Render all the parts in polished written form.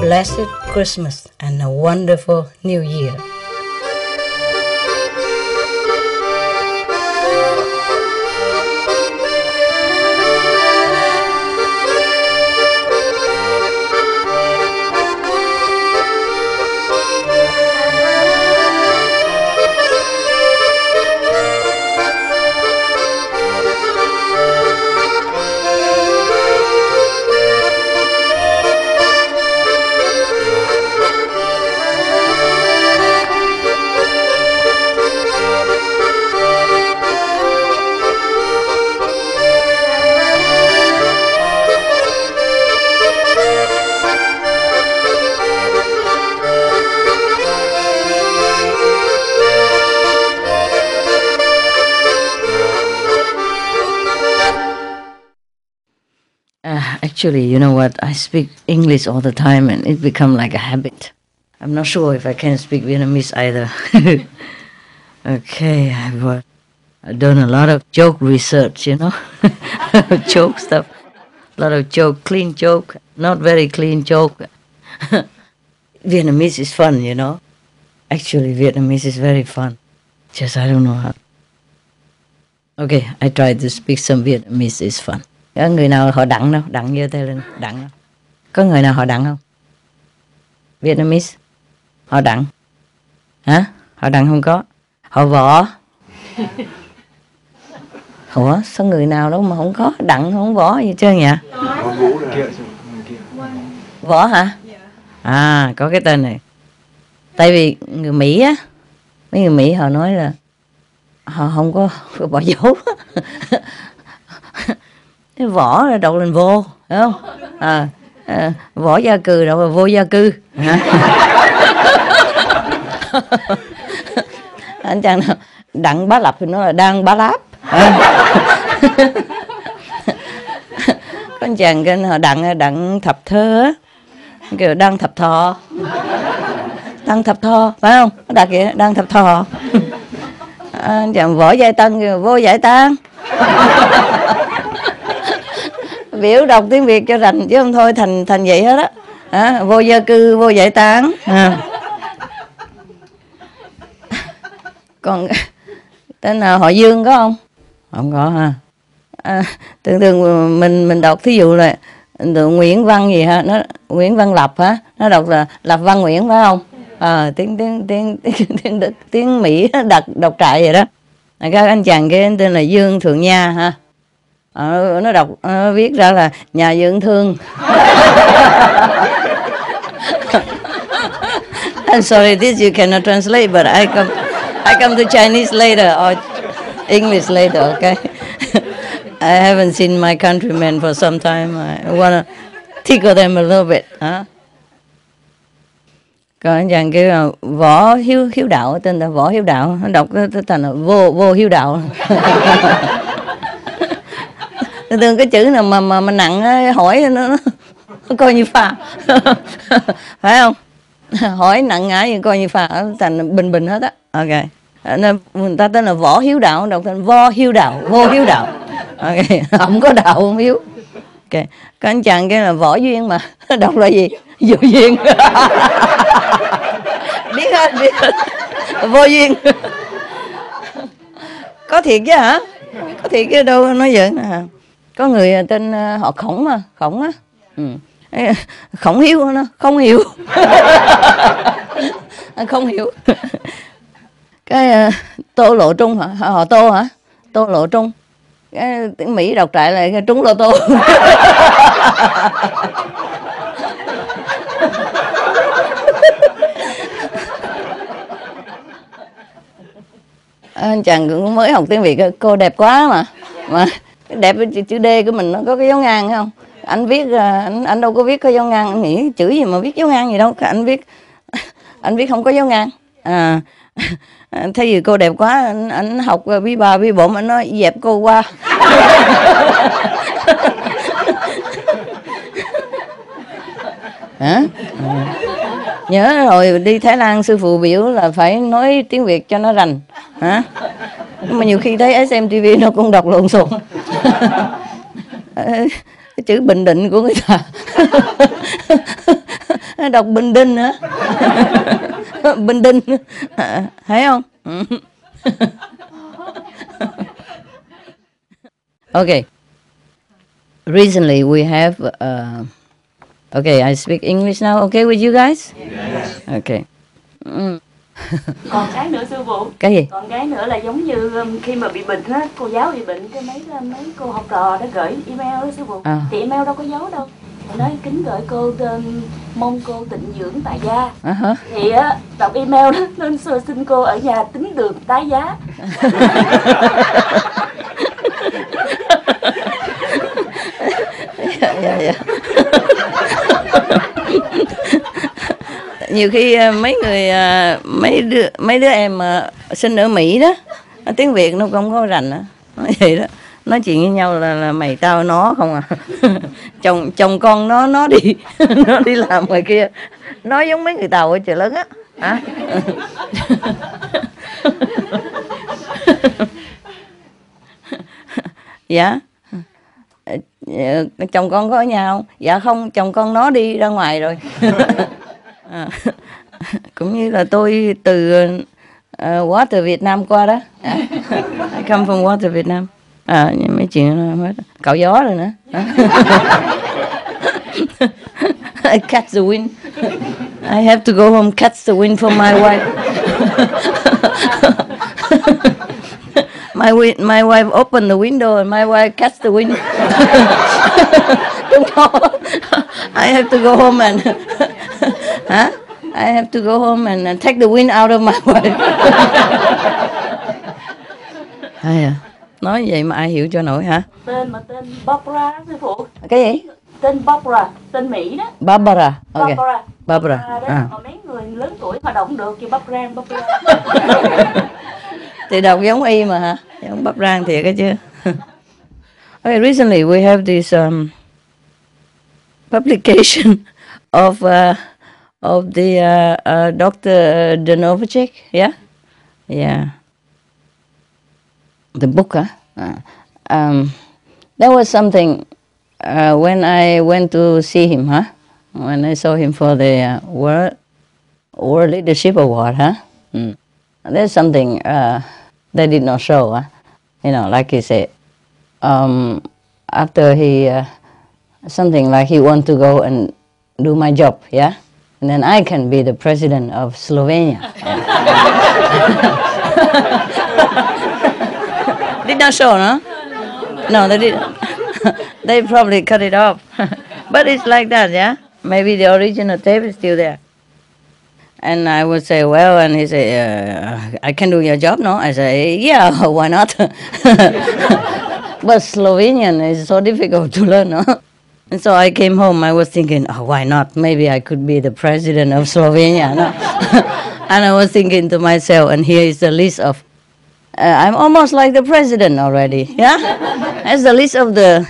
blessed Christmas and a wonderful New Year. Actually, you know what? I speak English all the time and it become like a habit. I'm not sure if I can speak Vietnamese either. Okay, I've done a lot of joke research, you know, joke stuff. A lot of joke, clean joke, not very clean joke. Vietnamese is fun, you know. Actually, Vietnamese is very fun. Just I don't know how. Okay, I tried to speak some Vietnamese. It's fun. Có người nào họ đặng đâu? Đặng giơ tay lên. Đặng đâu? Có người nào họ đặng không? Vietnamese. Họ đặng. Hả? Họ đặng không có. Họ võ. Ủa? Sao người nào đâu mà không có? Đặng không võ gì trơn vậy? Võ hả? À, có cái tên này. Tại vì người Mỹ á, mấy người Mỹ họ nói là họ không có bỏ dấu. Cái võ là đọc lên vô, phải không? Võ gia cư đọc là vô gia cư. Anh chàng nào đặng bá lập thì nó là đang bá láp. Có anh chàng cái họ đặng thập thơ á, kiểu đang thập thọ. Đang thập thọ, phải không? Nó đặt vậy, đang thập thọ. Anh chàng võ giai tân kìa, vô giải tan. Biểu đọc tiếng Việt cho rành chứ không thôi thành vậy hết á. Vô gia cư, vô giải tán. Còn tên nào họ Dương có không? Không có ha. Thường mình đọc thí dụ là Nguyễn Văn gì ha, nó Nguyễn Văn Lập hả? Nó đọc là Lập Văn Nguyễn phải không? Tiếng Mỹ đọc trại vậy đó. Các anh chàng kia tên là Dương Thượng Nha ha. Nó đọc viết ra là nhà dưỡng thương. I'm sorry, this you cannot translate, but I come to Chinese later or English later, okay? I haven't seen my countrymen for some time. I wanna tickle them a little bit, huh? Còn anh chàng kêu Võ Hiếu Đạo, tên là Võ Hiếu Đạo, nó đọc thành là vô Hiếu Đạo. Thường cái chữ nào mà nặng hỏi nó coi như pha. Phải không? Hỏi nặng ngã gì coi như pha, thành bình hết á. Ok. Nên người ta tên là Võ Hiếu Đạo, đọc thành Vo Hiếu Đạo, vô Hiếu Đạo. Ok, không có đạo không hiếu. Ok. Cái anh chàng kia là Võ Duyên mà, đọc là gì? Vô Duyên. Biết hết. Vô Duyên. Có thiệt chứ hả? Có thiệt chứ đâu nói vậy nè. Có người tên họ Khổng mà, Khổng á. Khổng Hiếu nó không hiểu. Không hiểu. Cái Tô Lộ Trung hả? Họ Tô hả? Tô Lộ Trung. Cái tiếng Mỹ đọc trại là cái trúng lô tô. Anh chàng cũng mới học tiếng Việt, cô đẹp quá mà đẹp chữ D của mình nó có cái dấu ngang không? Anh viết anh đâu có viết có dấu ngang, anh nghĩ chữ gì mà viết dấu ngang gì đâu, anh viết không có dấu ngang. Thay vì cô đẹp quá, anh học bí bà bí bổn, anh nói dẹp cô qua. Hả? Nhớ rồi đi Thái Lan sư phụ biểu là phải nói tiếng Việt cho nó rành. Hả? Nhưng mà nhiều khi thấy SMTV nó cũng đọc lộn xộn. Cái chữ Bình Định của người ta Đọc Bình Đinh nữa. Bình Đinh. Thấy không? Okay. Recently we have okay, I speak English now. Okay with you guys? Yes. Okay. Còn cái nữa sư phụ. Cái gì? Còn cái nữa là giống như khi mà bị bệnh á, cô giáo bị bệnh, cái mấy cô học trò đã gửi email đó sư phụ. Thì email đâu có giấu đâu. Thì nói kính gửi cô mong cô tịnh dưỡng tại gia. Thì đọc email đó nên xin cô ở nhà tính đường tái giá. Dạ. Nhiều khi mấy đứa em mà sinh ở Mỹ đó, tiếng Việt nó không có rành á, nói vậy đó, nói chuyện với nhau là mày tao nó không à. chồng con nó đi nó đi làm ngoài kia, nói giống mấy người Tàu ở chợ lớn á. Hả? Dạ. Chồng con có ở nhà không? Dạ không, chồng con nó đi ra ngoài rồi. Cũng như là tôi từ Water Việt Nam qua đó. I come from Water Việt Nam. Mấy chuyện cạo gió rồi nữa. I catch the wind. I have to go home catch the wind for my wife. My wife opened the window and my wife catch the wind. I have to go home and I have to go home and take the wind out of my wife. Nói vậy mà ai hiểu cho nổi hả? Tên Barbara sư phụ. Cái gì? Tên Barbara, tên Mỹ đó. Barbara. Okay. Barbara. Mà mấy người lớn tuổi hoạt động được thì Barbara. Thì đọc giống y mà hả? Giống bắp rang thiệt cái chứ. Okay, recently we have this publication of the Dr. Danovacek, yeah? The book, huh? There was something when I went to see him, huh? When I saw him for the World Leadership Award, huh? There's something they did not show, you know, like he said. After he, something like he want to go and do my job, yeah? And then I can be the president of Slovenia. Did not show, no? No, they didn't. They probably cut it off. But it's like that, yeah? Maybe the original tape is still there. And I would say, well, and he say, I can do your job, no? I say, yeah, why not? But Slovenian is so difficult to learn, no? And so I came home, I was thinking, oh, why not? Maybe I could be the president of Slovenia, no? And I was thinking to myself, and here is the list of, I'm almost like the president already, yeah? That's the list of the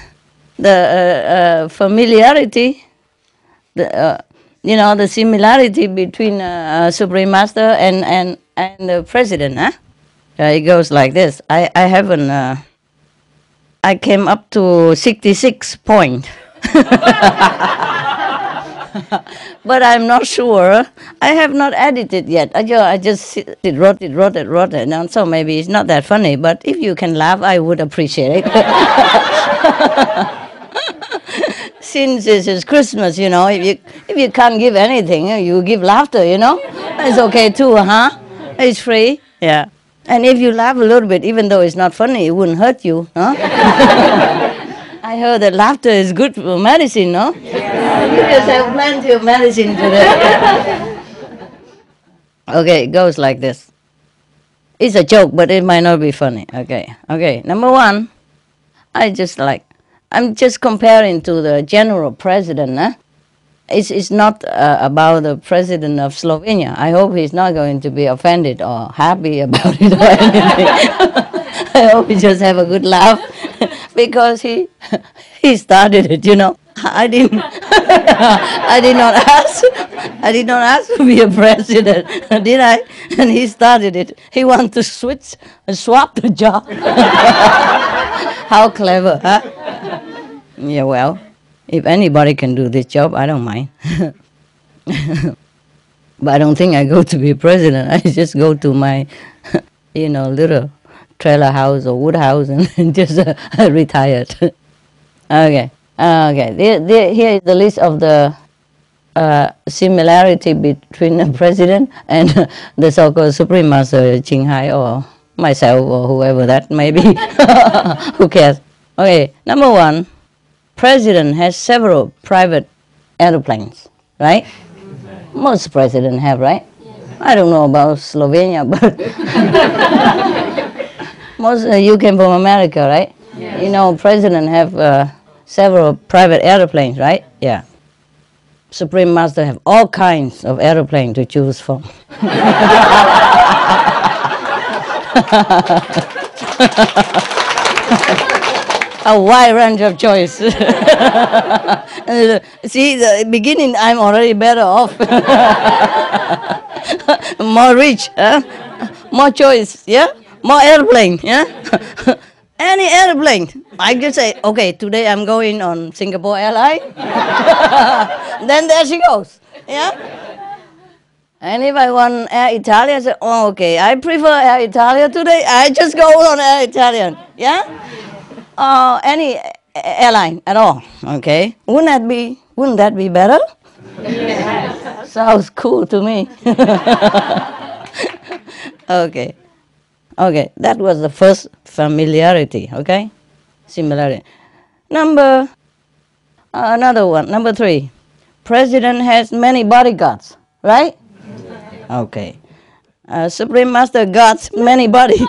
familiarity, you know, the similarity between Supreme Master and the President, huh? It goes like this. I haven't, I came up to 66 points. But I'm not sure. I have not edited yet. I just wrote it. And so maybe it's not that funny, but if you can laugh, I would appreciate it. Since this is Christmas, you know, if you can't give anything, you give laughter, you know. It's okay too, huh? It's free, yeah. And if you laugh a little bit, even though it's not funny, it wouldn't hurt you, huh? I heard that laughter is good for medicine, no? Yeah. You just have plenty of medicine today. Okay, it goes like this. It's a joke, but it might not be funny. Okay. Number one, I'm just comparing to the general president. Huh? It's not about the president of Slovenia. I hope he's not going to be offended or happy about it or anything. I hope he just have a good laugh because he started it, you know. I did not ask to be a president, did I? And he started it. He wanted to swap the job. How clever, huh? Yeah, well, if anybody can do this job, I don't mind. But I don't think I go to be president. I just go to my, little trailer house or wood house and just retired. Okay. Here is the list of the similarity between the president and the so-called Supreme Master Thanh Hải or myself or whoever that may be. Who cares? Okay, number one, president has several private airplanes, right? Most presidents have, right? I don't know about Slovenia, but most you came from America, right? Yes. You know, president have several private airplanes, right? Yeah. Supreme Master have all kinds of airplanes to choose from. A wide range of choice. See, the beginning, I'm already better off. More rich, more choice, yeah? More airplane, yeah? Any airplane. I just say, okay, today I'm going on Singapore Airlines. Then there she goes, yeah? And if I want Air Italia, I say, oh, okay, I prefer Air Italia today. I just go on Air Italian, yeah? Any airline at all, okay? Wouldn't that be better? Yeah. Sounds cool to me. Okay, that was the first familiarity, okay? Similarity. Another one, number 3. President has many bodyguards, right? Okay. Supreme Master guards many body.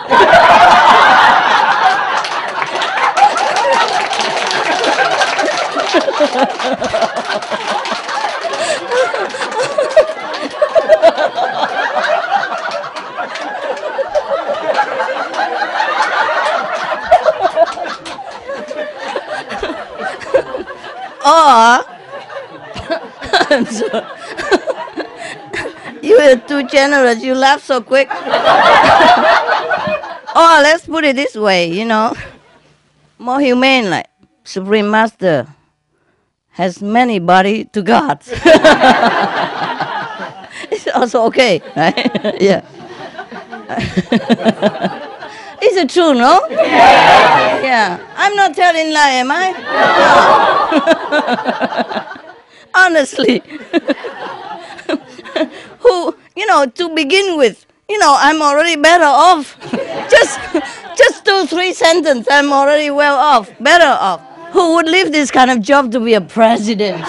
Or you are too generous, you laugh so quick. Or let's put it this way, more humane, like Supreme Master has many body to guards. It's also okay, right? Yeah. Is it true, no? Yeah. I'm not telling lie, am I? No. Honestly. To begin with, I'm already better off. Just 2-3 sentences, I'm already well off, better off. Who would leave this kind of job to be a president?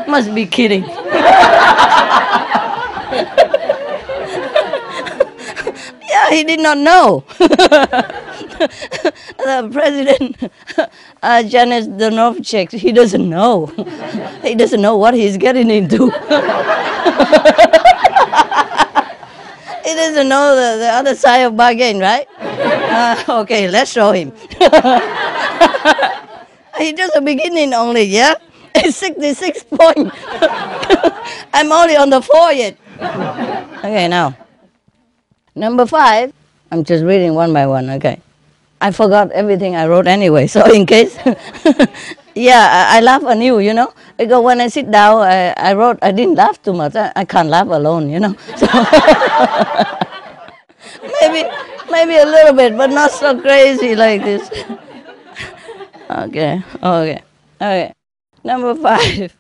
Must be kidding. Yeah, he did not know. The president, Janis Donovchek, he doesn't know. He doesn't know what he's getting into. He doesn't know the other side of bargain, right? Okay, let's show him. He's just a beginning only, yeah? It's 66 points. I'm only on the 4 yet. Okay, now. Number 5, I'm just reading one by one, okay. I forgot everything I wrote anyway, so in case. Yeah, I laugh anew, because when I sit down, I wrote, I didn't laugh too much. I can't laugh alone, So maybe a little bit, but not so crazy like this. Okay. Number 5,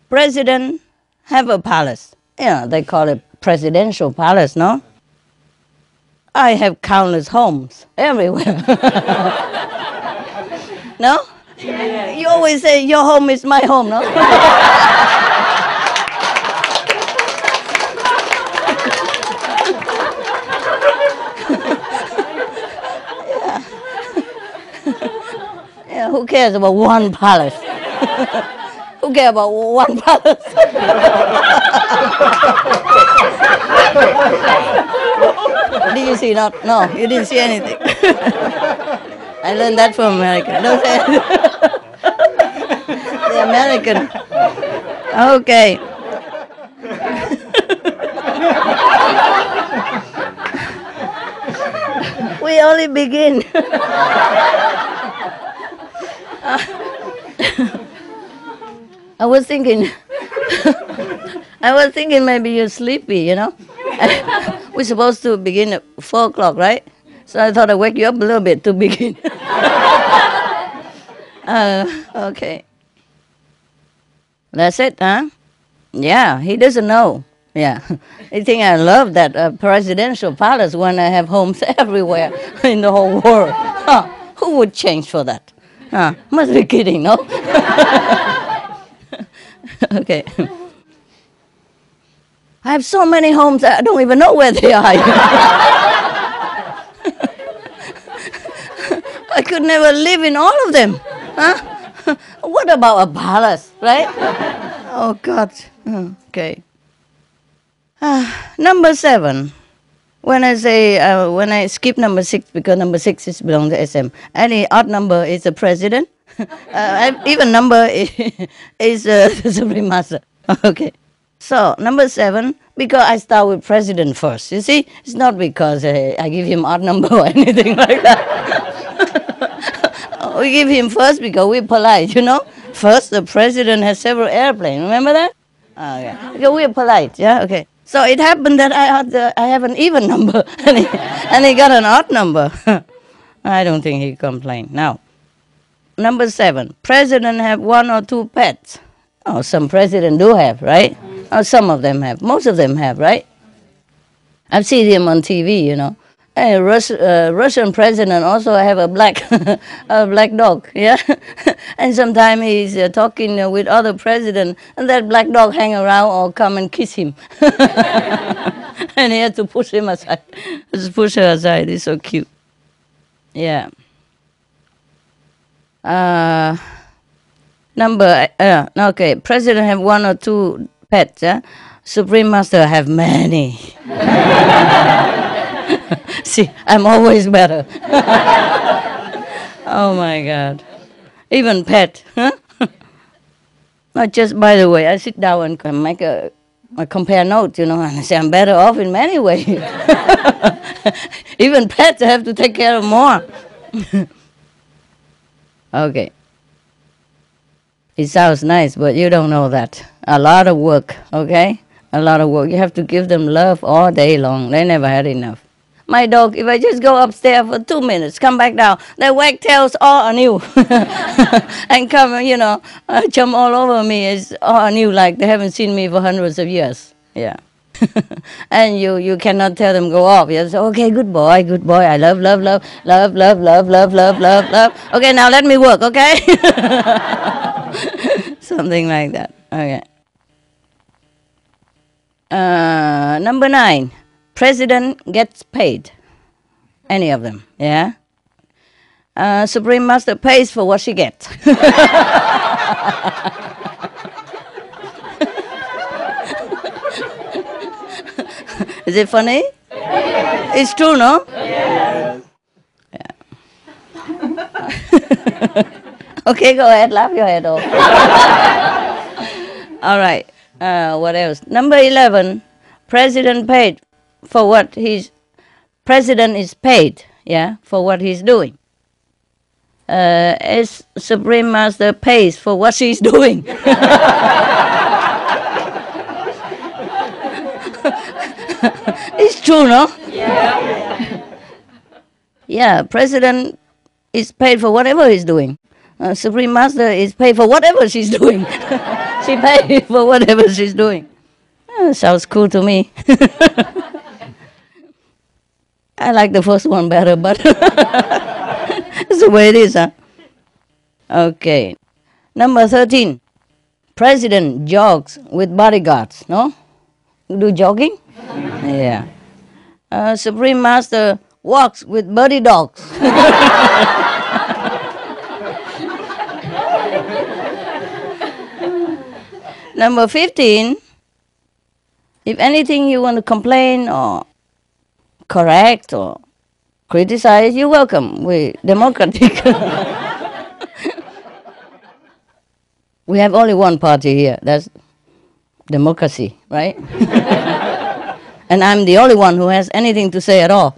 president have a palace. Yeah, they call it presidential palace, no? I have countless homes everywhere. No? Yeah. You always say your home is my home, no? Yeah, who cares about one palace? Who cares about one palace? Did you see that? No, you didn't see anything. I learned that from America. Don't say anything. The American. Okay. We only begin. I was thinking, I was thinking maybe you're sleepy, you know. We're supposed to begin at 4 o'clock, right? So I thought I'd wake you up a little bit to begin. Okay. That's it, huh? Yeah, he doesn't know. Yeah. I think I love that presidential palace when I have homes everywhere in the whole world. Huh. Who would change for that? Must be kidding, no? Okay. I have so many homes, I don't even know where they are. I could never live in all of them. Huh? What about a palace, right? Oh, God. Okay. Number 7. When I say, when I skip number 6, because number 6 is belongs to SM, any odd number is a president. Even number is the Supreme Master. Okay. So, number 7, because I start with president first. You see, it's not because I give him odd number or anything like that. We give him first because we're polite, you know. First, the president has several airplanes. Remember that? Oh, yeah. Because we're polite, yeah? Okay. So it happened that I have an even number, and he got an odd number. I don't think he complained. Now, number 7, president have 1 or 2 pets. Oh, some president do have, right? Oh, some of them have. Most of them have, right? I've seen him on TV, you know. Hey, Russian president also have a black dog, yeah. And sometimes he's talking with other president, and that black dog hang around or come and kiss him, and he had to push him aside. Just push her aside. It's so cute. Yeah. Okay. President have 1 or 2 pets. Yeah? Supreme Master have many. See, I'm always better. Oh my God. Even pet. Huh? Not just, by the way, I sit down and make a compare note, you know, and I say I'm better off in many ways. Even pets I have to take care of more. Okay. It sounds nice, but you don't know that. A lot of work, okay? A lot of work. You have to give them love all day long. They never had enough. My dog, if I just go upstairs for 2 minutes, come back down, they wag tails all anew. And come, you know, jump all over me. It's all anew, like they haven't seen me for hundreds of years. Yeah. And you cannot tell them go off. You say, okay, good boy, I love. Okay, now let me work, okay? Something like that. Okay. Number 9. President gets paid. Any of them, yeah? Supreme Master pays for what she gets. Is it funny? Yeah. It's true, no? Yes. Yeah. Okay, go ahead, laugh your head off. All right, what else? Number 11, president paid for what president is paid, yeah, for what he's doing. As Supreme Master pays for what she's doing. It's true, no? Yeah. Yeah, president is paid for whatever he's doing. Supreme Master is paid for whatever she's doing. She paid for whatever she's doing. Sounds cool to me. I like the first one better, but it's the way it is, huh? Okay. Number 13. President jogs with bodyguards, no? You do jogging? Yeah. Supreme Master walks with buddy dogs. Number 15. If anything you want to complain or correct or criticize, you're welcome. We're democratic. We have only one party here. That's democracy, right? And I'm the only one who has anything to say at all.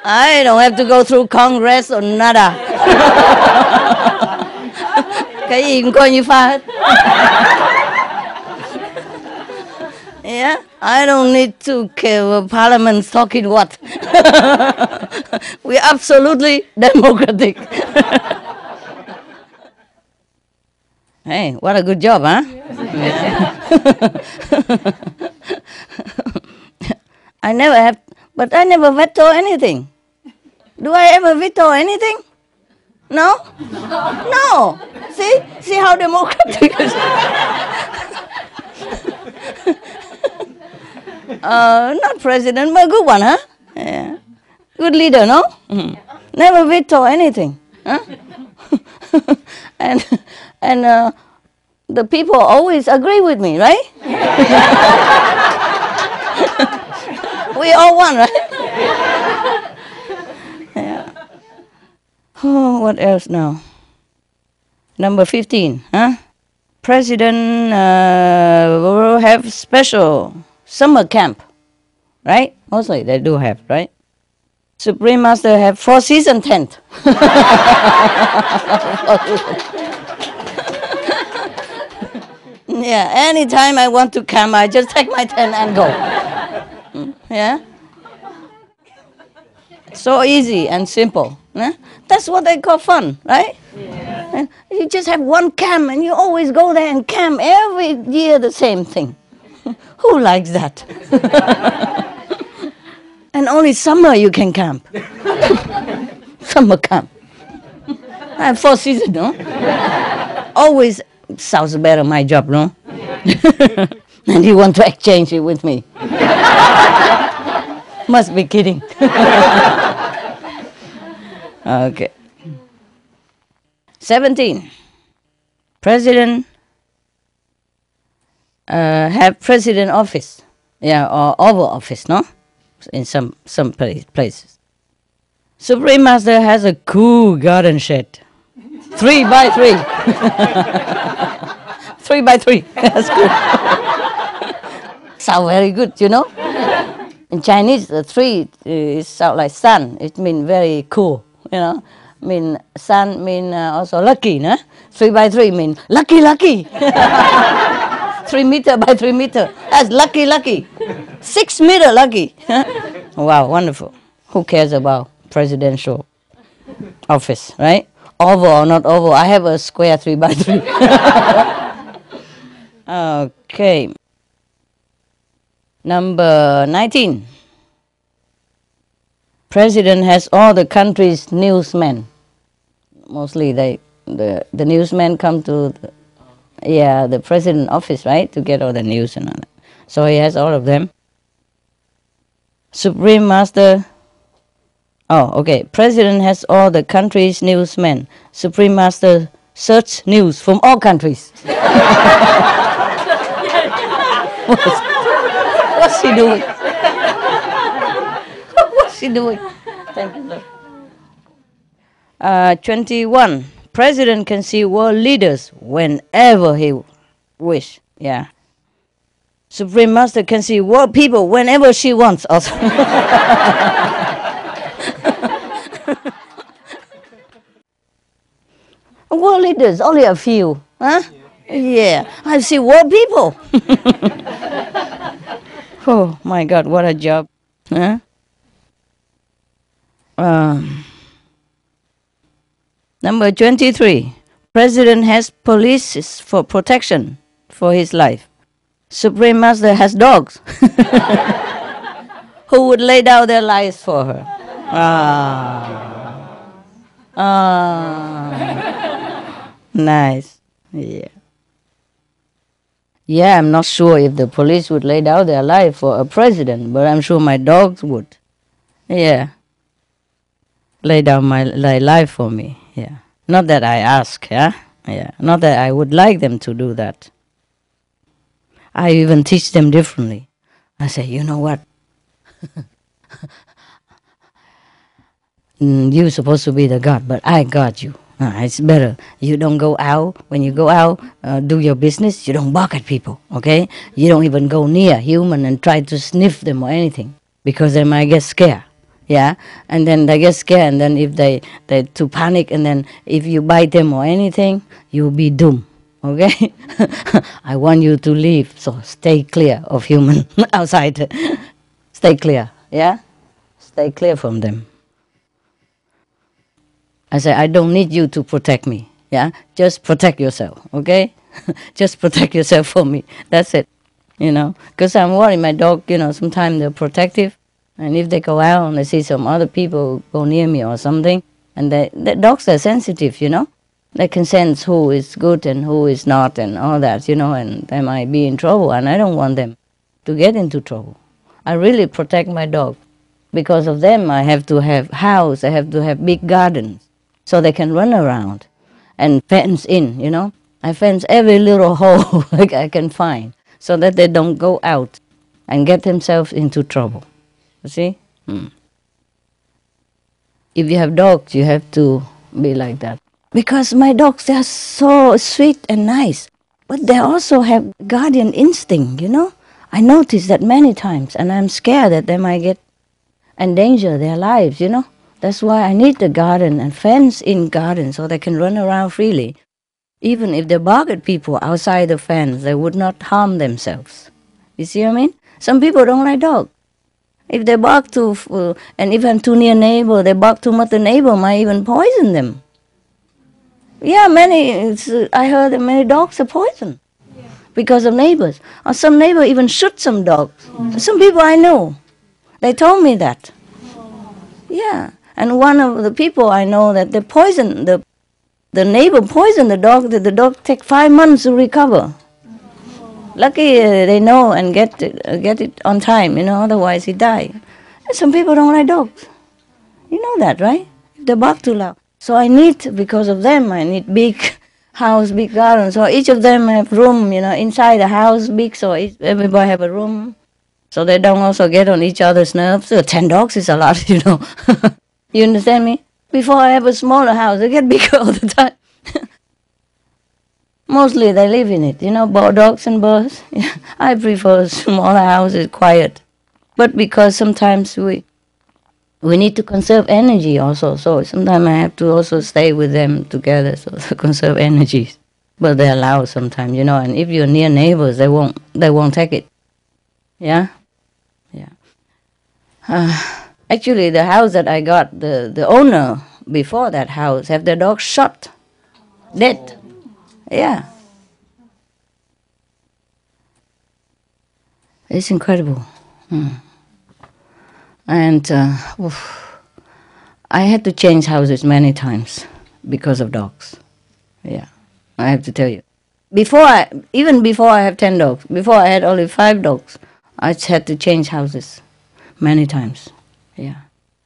I don't have to go through Congress or nada. Cái gì cũng coi như pha hết. Yeah, I don't need to care what Parliament's talking what. We're absolutely democratic. Hey, what a good job, huh? Yeah. I never veto anything. Do I ever veto anything? No? No. See how democratic it is. Not president, but a good one, huh? Yeah. Good leader, no? Mm. Never veto anything, huh? and the people always agree with me, right? We all won, right? Yeah. Oh, what else now? Number 15, huh? President will have special summer camp, right? Mostly they do have, right? Supreme Master have 4-season tent. Yeah, anytime I want to camp, I just take my tent and go. Yeah? So easy and simple. Huh? That's what they call fun, right? Yeah. You just have one camp and you always go there and camp every year the same thing. Who likes that? And only summer you can camp. Summer camp. I have 4 seasons, no? Always sounds better my job, no? And you want to exchange it with me. Must be kidding. Okay. 17. President have president office. Yeah, or Oval Office, no? In some places. Supreme Master has a cool garden shed. 3 by 3. 3 by 3. That's good. Sound very good, you know? In Chinese, the 3 is sound like sun. It means very cool, you know? Mean sun mean also lucky, no? 3 by 3 mean lucky, lucky. 3 meter by 3 meter. That's lucky, lucky. 6 meter lucky. Wow, wonderful. Who cares about presidential office, right? Oval or not oval. I have a square 3 by 3. Okay. Number 19. President has all the country's newsmen. Mostly the newsmen come to the president office, right, to get all the news and all that. So he has all of them. Supreme Master. Oh, okay. President has all the country's newsmen. Supreme Master search news from all countries. What's he doing? What's he doing? Thank you, Lord. 21. President can see world leaders whenever he wish. Yeah. Supreme Master can see world people whenever she wants also. World leaders, only a few. Huh? Yeah. I see world people. Oh my God, what a job. Huh? Number 23. President has police for protection for his life. Supreme Master has dogs who would lay down their lives for her. Nice. Yeah. Yeah, I'm not sure if the police would lay down their life for a president, but I'm sure my dogs would. Yeah. Lay down my life for me. Yeah. Not that I ask, yeah? Yeah. Not that I would like them to do that. I even teach them differently. I say, you know what? You're supposed to be the God, but I got you. It's better. You don't go out. When you go out, do your business, you don't bark at people, okay? You don't even go near human and try to sniff them or anything, because they might get scared. Yeah, and then they get scared, and then if they to panic, and then if you bite them or anything, you'll be doomed. Okay, I want you to leave, so stay clear of human outside. Stay clear, yeah, stay clear from them. I say I don't need you to protect me. Yeah, just protect yourself. Okay, just protect yourself for me. That's it. You know, because I'm worried my dog. You know, sometimes they're protective. And if they go out and they see some other people go near me or something, and the dogs are sensitive, you know. They can sense who is good and who is not and all that, you know, and they might be in trouble, and I don't want them to get into trouble. I really protect my dog. Because of them, I have to have house, I have to have big gardens, so they can run around and fence in, you know. I fence every little hole I can find, so that they don't go out and get themselves into trouble. You see? If you have dogs, you have to be like that. Because my dogs, they are so sweet and nice, but they also have guardian instinct, you know? I noticed that many times, and I'm scared that they might get endanger their lives, you know? That's why I need the garden and fence-in garden so they can run around freely. Even if they bark at people outside the fence, they would not harm themselves. You see what I mean? Some people don't like dogs. If they bark and if I'm too near neighbor, they bark too much, the neighbor might even poison them. Yeah, I heard that many dogs are poisoned because of neighbors. Or some neighbor even shoot some dogs. Some people I know, they told me that. Yeah, and one of the people I know that they poisoned, the neighbor poisoned the dog take 5 months to recover. Lucky they know and get it on time, you know, otherwise he died. And some people don't like dogs. You know that, right? They bark too loud. So because of them, I need big house, big garden. So each of them have room, you know, inside the house, big, so everybody have a room. So they don't also get on each other's nerves. So 10 dogs is a lot, you know. You understand me? Before I have a smaller house, they get bigger all the time. Mostly they live in it, you know, dogs and birds. I prefer a smaller house, it's quiet. But because sometimes we need to conserve energy also, so sometimes I have to also stay with them together so to conserve energy. But they're loud sometimes, you know, and if you're near neighbors, they won't take it. Yeah? Yeah. Actually, the house that I got, the owner before that house have their dog shot, dead. Yeah. It's incredible. And I had to change houses many times because of dogs. Yeah, I have to tell you. Even before I have 10 dogs, before I had only 5 dogs, I had to change houses many times. Yeah.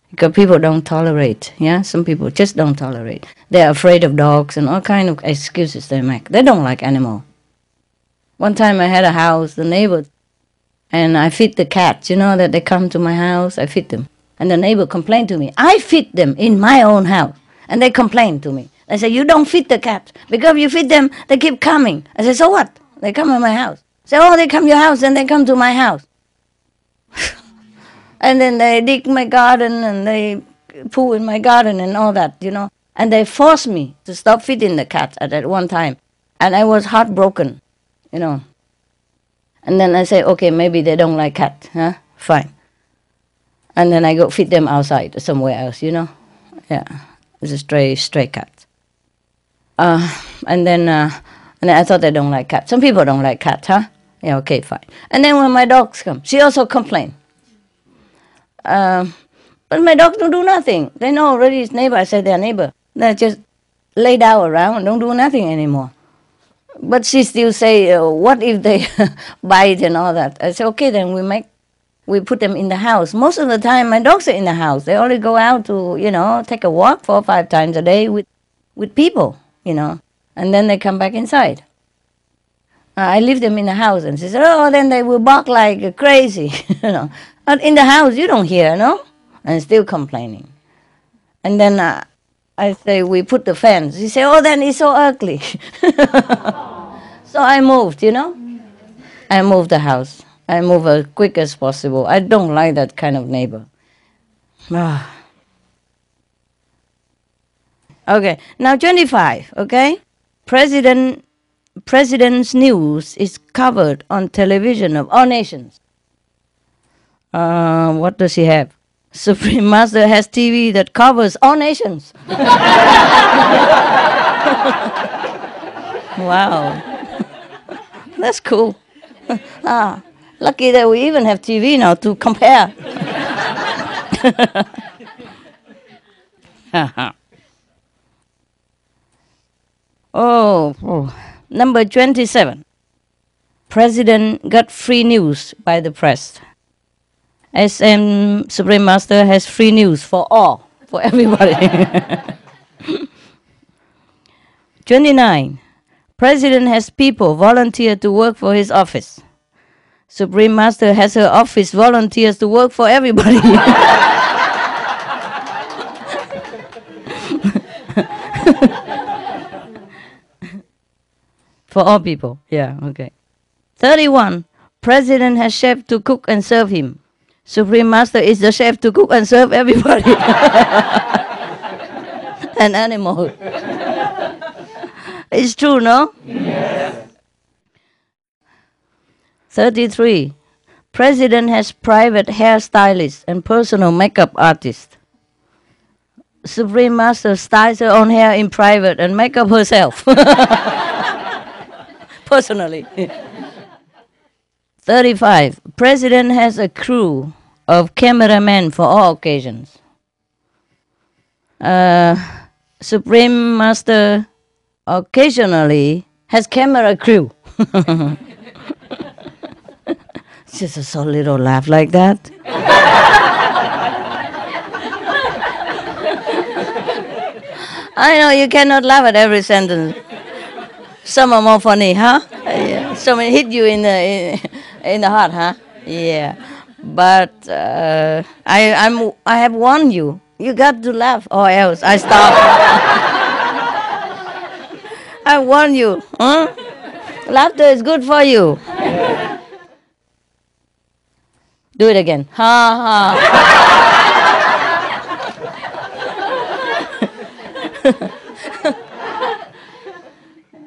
Because people don't tolerate, yeah? Some people just don't tolerate. They're afraid of dogs and all kind of excuses they make. They don't like animals. One time I had a house, the neighbor, and I feed the cats, you know, that they come to my house, I feed them. And the neighbor complained to me, I feed them in my own house. And they complained to me. They say, you don't feed the cats. Because you feed them, they keep coming. I say, so what? They come to my house. Say, oh, they come to your house, and they come to my house. And then they dig my garden and they poo in my garden and all that, you know. And they forced me to stop feeding the cats at that one time. And I was heartbroken, you know. And then I say, okay, maybe they don't like cats, huh? Fine. And then I go feed them outside somewhere else, you know. Yeah, it's a stray cat. And then I thought they don't like cats. Some people don't like cats, huh? Yeah, okay, fine. And then when my dogs come, she also complained. But my dogs don't do nothing. They know already it's neighbor. I said they're neighbor. They just lay down around and don't do nothing anymore. But she still say, what if they bite and all that? I say, okay, then we put them in the house. Most of the time, my dogs are in the house. They only go out to, you know, take a walk 4 or 5 times a day with people, you know, and then they come back inside. I leave them in the house, and she said, oh, then they will bark like crazy, you know. But in the house, you don't hear, no? And still complaining. And then I say, we put the fence. She said, oh, then it's so ugly. So I moved, you know. I moved the house. I moved as quick as possible. I don't like that kind of neighbor. Okay, now 25, okay? President's news is covered on television of all nations. What does he have? Supreme Master has TV that covers all nations. Wow. That's cool. Lucky that we even have TV now to compare. Number 27. President got free news by the press. SM Supreme Master has free news for all, for everybody. 29. President has people volunteer to work for his office. Supreme Master has her office volunteers to work for everybody. For all people, yeah, okay. 31. President has chef to cook and serve him. Supreme Master is the chef to cook and serve everybody. An animal. It's true, no? Yes. 33. President has private hairstylist and personal makeup artist. Supreme Master styles her own hair in private and make up herself. Personally. 35. President has a crew of cameramen for all occasions. Supreme Master occasionally has camera crew. Just a so little laugh like that. I know you cannot laugh at every sentence. Some are more funny, huh? Yeah. Some hit you in the heart, huh? Yeah. But I have warned you. You got to laugh, or else I stop. I warn you. Huh? Laughter is good for you. Do it again. Ha ha.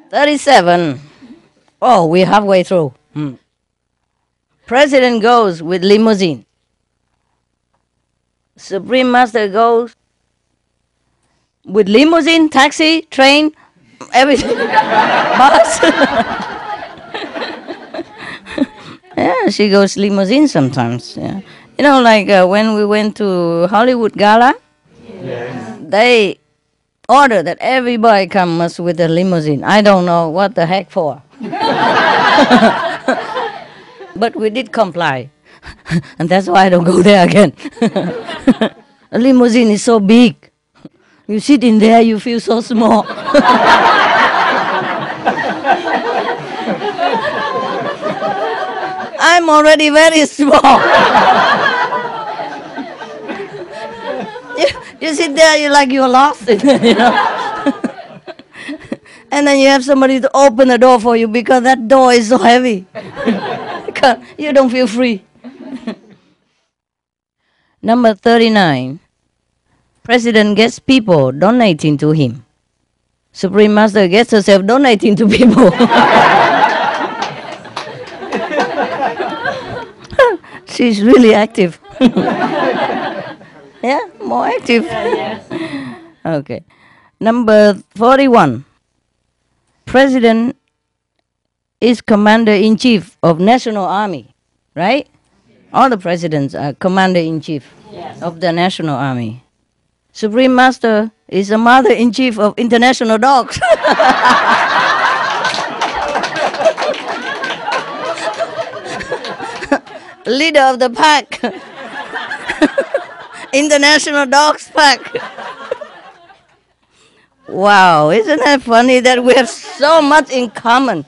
37. Oh, we're halfway through. President goes with limousine. Supreme Master goes with limousine, taxi, train, everything. Bus. Yeah, she goes limousine sometimes. Yeah. You know, like when we went to Hollywood Gala, yes. They order that everybody comes with a limousine. I don't know what the heck for. But we did comply. And that's why I don't go there again. A limousine is so big. You sit in there, you feel so small. I'm already very small. You sit there, you're lost, you know. And then you have somebody to open the door for you because that door is so heavy. You don't feel free. Number 39. President gets people donating to him. Supreme Master gets herself donating to people. She's really active. Yeah, more active. Yeah. Okay. Number 41. President is Commander-in-Chief of National Army, right? All the presidents are Commander-in-Chief of the National Army. Supreme Master is a Mother-in-Chief of International Dogs. Leader of the pack. International Dogs Pack. Wow, isn't that funny that we have so much in common?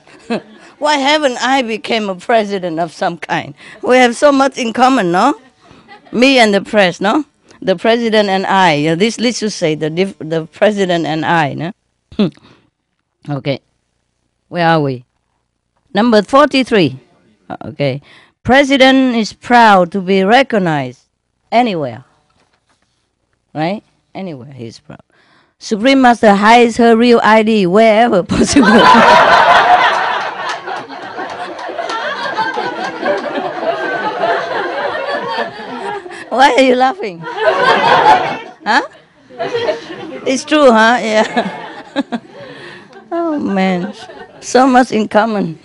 Why haven't I become a president of some kind? We have so much in common, no? Me and the press, no? The president and I. This let's just say the president and I, no? Okay. Where are we? Number 43. Okay. President is proud to be recognized anywhere. right? Anywhere he's proud. Supreme Master hides her real ID wherever possible. Why are you laughing? Huh? It's true, huh? Yeah. Oh man, so much in common.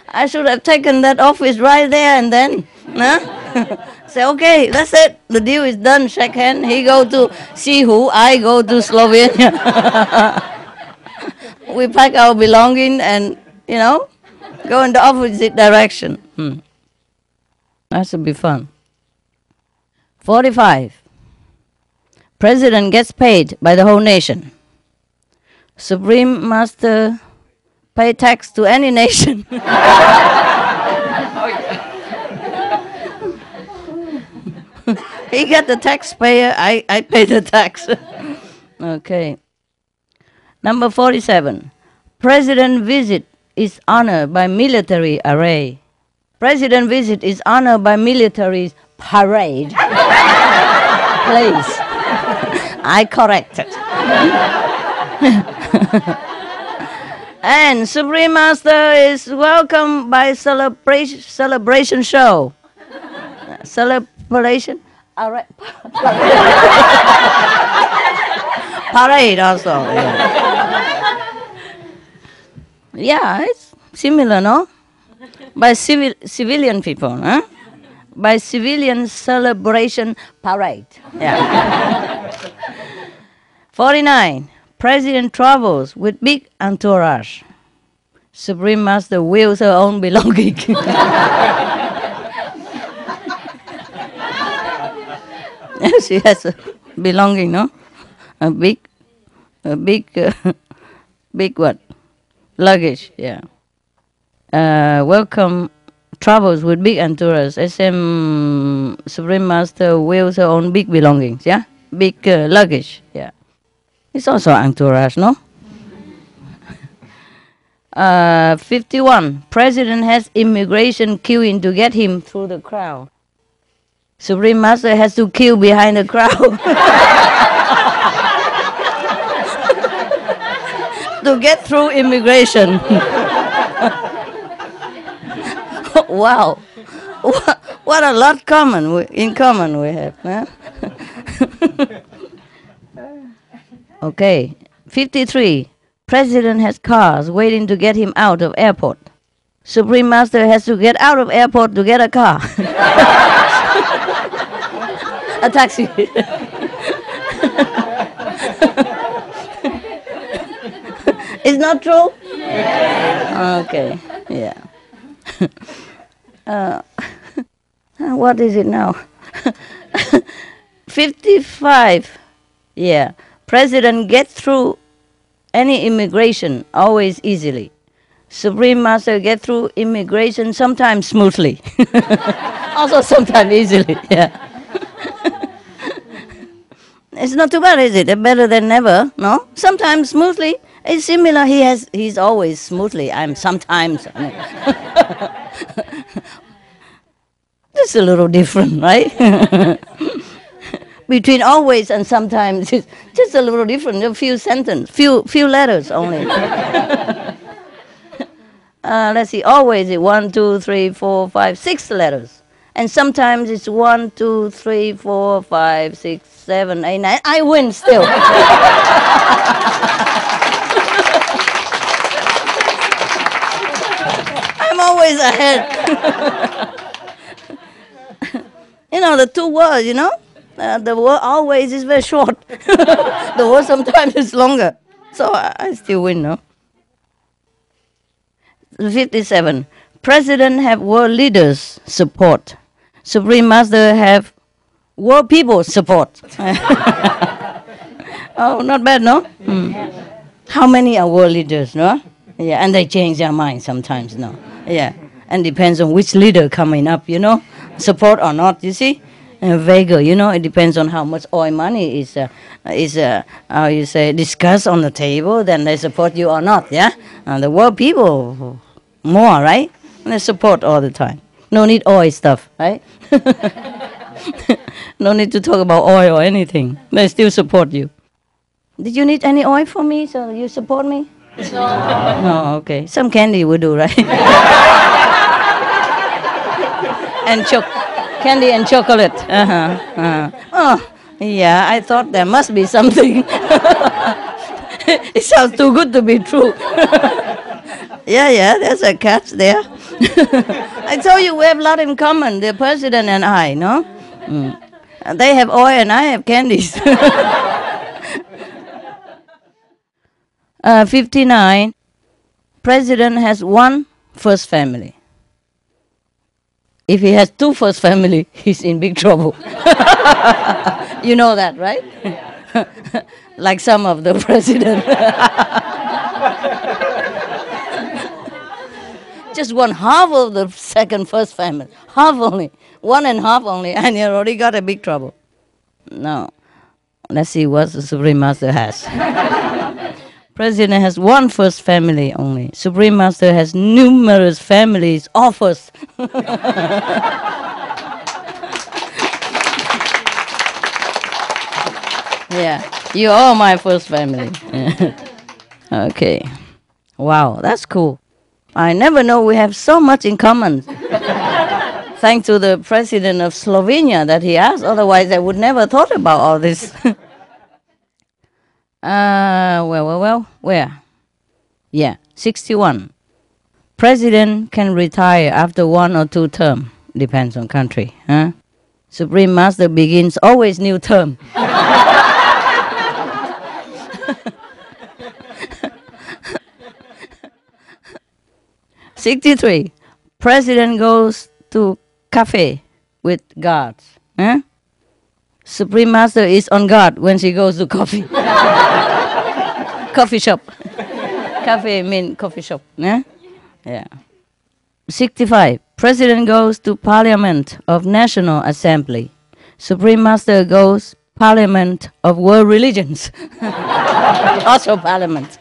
I should have taken that office right there and then. Huh? Say, okay, that's it. The deal is done. Shake hand. He go to Sihu, I go to Slovenia. We pack our belongings and, go in the opposite direction. That should be fun. 45. President gets paid by the whole nation. Supreme Master pay tax to any nation. He get the taxpayer, I pay the tax. Okay. Number 47. President visit is honored by military array. President visit is honored by military parade. Please. I corrected. And Supreme Master is welcomed by celebration show. Celebration? Parade also. Yeah, it's similar, no? By civilian people, huh? By civilian celebration parade. Yeah. 49. President travels with big entourage. Supreme Master wheels her own belonging. She has a belonging, no? A big what? Luggage, yeah. Welcome travels with big entourage. SM Supreme Master wheels her own big belongings, yeah? Big luggage, yeah. It's also entourage, no? 51. President has immigration queuing to get him through the crowd. Supreme Master has to queue behind the crowd to get through immigration. Wow. What a lot in common we have, huh? Okay. 53. President has cars waiting to get him out of airport. Supreme Master has to get out of airport to get a car. A taxi. It's not true? Yeah. Okay, yeah. What is it now? 55. Yeah. President gets through any immigration always easily. Supreme Master get through immigration sometimes smoothly. Also sometimes easily, yeah. It's not too bad, is it? Better than never, no? Sometimes smoothly. It's similar, he's always smoothly. I'm sometimes. Just a little different, right? Between always and sometimes, it's just a little different. A few sentences, few letters only. Let's see, always it's 1, 2, 3, 4, 5, 6 letters. And sometimes it's 1, 2, 3, 4, 5, 6, 7, 8, 9. I win still. I'm always ahead. The 2 words, the word always is very short. The word sometimes is longer. So I still win, no? 57. President have world leaders support. Supreme Master have world people support. Oh, not bad, no? How many are world leaders, no? Yeah, and they change their mind sometimes, no? Yeah, and depends on which leader coming up, support or not, you see? Vague, it depends on how much oil money is how you say, discussed on the table, then they support you or not, yeah? The world people, more, right? They support all the time. No need oil stuff, right? No need to talk about oil or anything. They still support you. Did you need any oil from me? So you support me? No, okay. Some candy will do, right? And candy and chocolate. Oh, yeah, I thought there must be something. It sounds too good to be true. Yeah, there's a catch there. I told you we have a lot in common, the president and I, no? They have oil and I have candies. 59, president has one first family. If he has two first family, he's in big trouble. You know that, right? Like some of the president. Just one half of the first family. Half only. 1.5 only, and you already got a big trouble. No. Let's see what the Supreme Master has. President has one first family only. Supreme Master has numerous families, all first. Yeah, you are my first family. Okay. Wow, that's cool. I never know we have so much in common. Thanks to the president of Slovenia that he asked, otherwise I would never thought about all this. Where? Yeah, 61. President can retire after 1 or 2 terms. Depends on country. Huh? Supreme Master begins always new term. 63. President goes to cafe with guards. Huh? Supreme Master is on guard when she goes to coffee. Coffee shop. Cafe means coffee shop. Yeah? 65. President goes to Parliament of National Assembly. Supreme Master goes Parliament of World Religions. Also Parliament.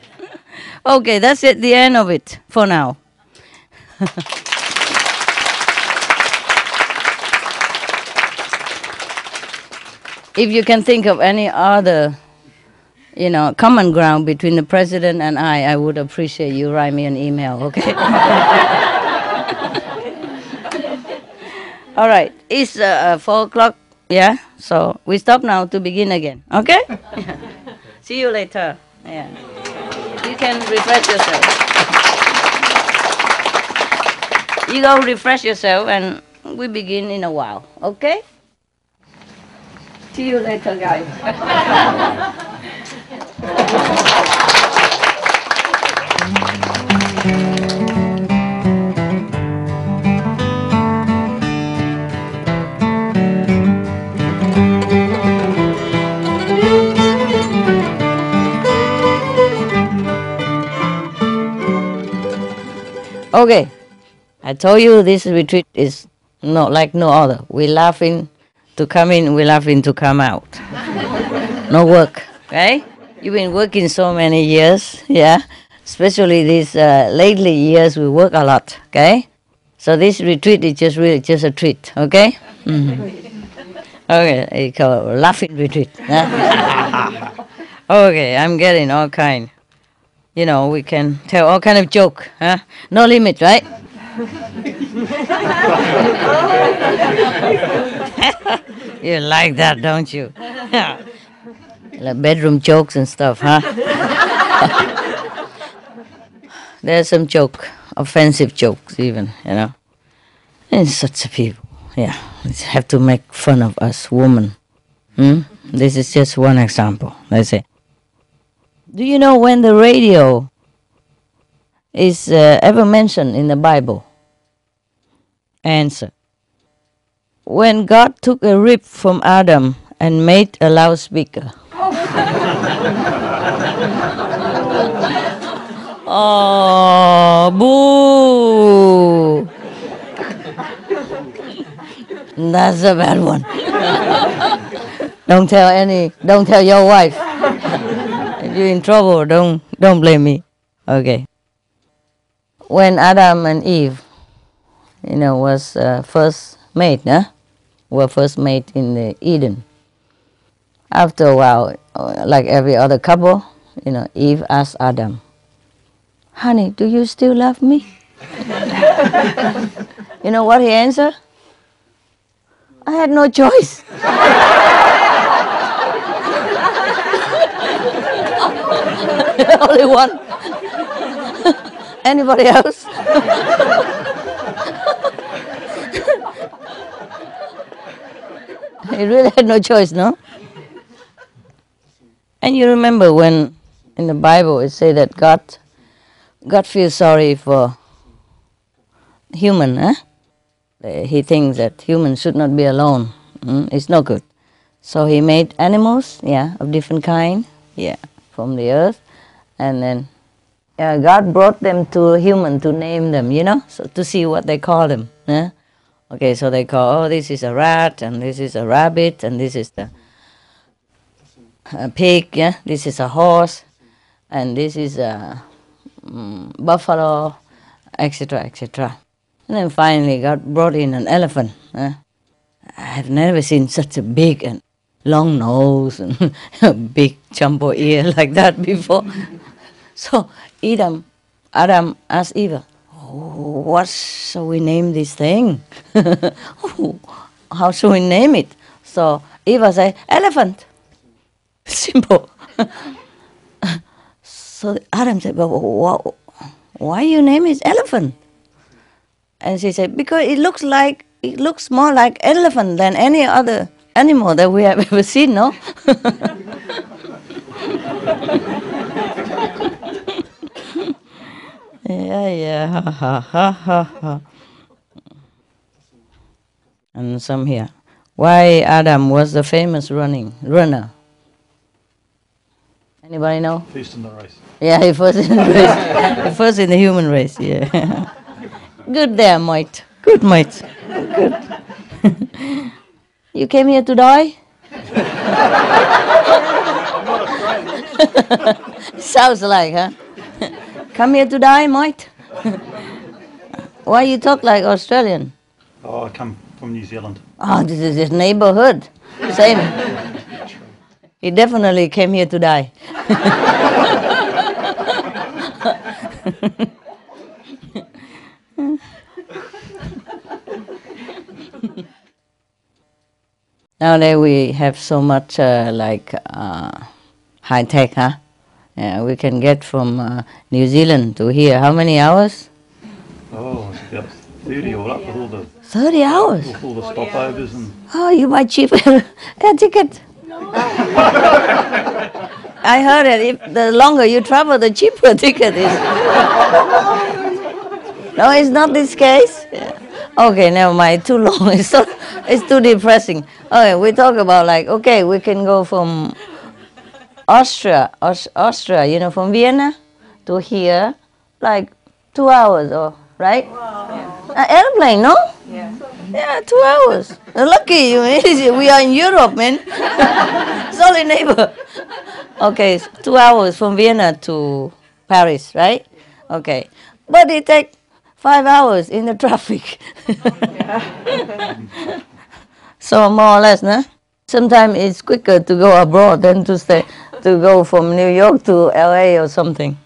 Okay, that's it, the end of it for now. If you can think of any other, common ground between the president and I would appreciate you write me an email, okay? All right, it's 4 o'clock, yeah? So we stop now to begin again, okay? See you later, yeah. You can refresh yourself. You go refresh yourself and we begin in a while, okay? See you later, guys. Okay, I told you this retreat is not like no other. We're laughing to come in, we're laughing to come out. No work, right? You've been working so many years, yeah? Especially these lately years, we work a lot, okay? So this retreat is just really just a treat, okay? Okay, it's called laughing retreat. Huh? Okay, I'm getting all kind. We can tell all kind of joke, huh? No limit, right? You like that, don't you? Like bedroom jokes and stuff, huh? There's some joke, offensive jokes even, And such a people, yeah. They have to make fun of us, women. This is just one example. Let's say. Do you know when the radio is ever mentioned in the Bible? Answer. When God took a rib from Adam and made a loudspeaker. Oh, boo! That's a bad one. Don't tell your wife. If you're in trouble, don't blame me. Okay. When Adam and Eve, was first made, were first made in the Eden. After a while, like every other couple, Eve asked Adam, "Honey, do you still love me?" You know what he answered? "I had no choice." Only one. Anybody else? He really had no choice, no? And you remember when in the Bible it says that God feels sorry for human, eh? He thinks that humans should not be alone. It's no good. So he made animals, of different kind, from the earth. And then God brought them to a human to name them, so to see what they call them. Okay, so they call, this is a rat, and this is a rabbit, and this is a pig, this is a horse, and this is a buffalo, etc., etc. And then finally God brought in an elephant. I have never seen such a big and long nose and a big jumbo ear like that before. So Adam asked Eve, "What shall we name this thing?" How should we name it? So Eva said, "Elephant." Simple. So Adam said, "But why you name it elephant?" And she said, "Because it looks more like elephant than any other animal that we have ever seen, no?" Yeah, ha. And some here. Why Adam was the famous runner? Anybody know? First in the race. Yeah, he first in the race. First in the human race, yeah. Good there, mate. Good, mate. Good. You came here to die? Sounds like, huh? Come here to die, mate? Why you talk like Australian? Oh, I come from New Zealand. Oh, this is his neighborhood. Same. He definitely came here to die. Nowadays we have so much high tech, huh? Yeah, we can get from New Zealand to here. How many hours? Oh, it's about 30 all up with all the 30 hours? all the stopovers and... Oh, you buy cheap air ticket. I heard that if the longer you travel, the cheaper ticket is. No, it's not this case. Yeah. Okay, never mind. Too long. It's too depressing. Okay, we talk about we can go from Austria, from Vienna to here, 2 hours, right? Wow. Airplane, no? Yeah. Yeah, 2 hours. Lucky you, we are in Europe, man. It's only neighbor. Okay, 2 hours from Vienna to Paris, right? Okay, but it takes 5 hours in the traffic. So more or less, no? Sometimes it's quicker to go abroad than to go from New York to LA or something.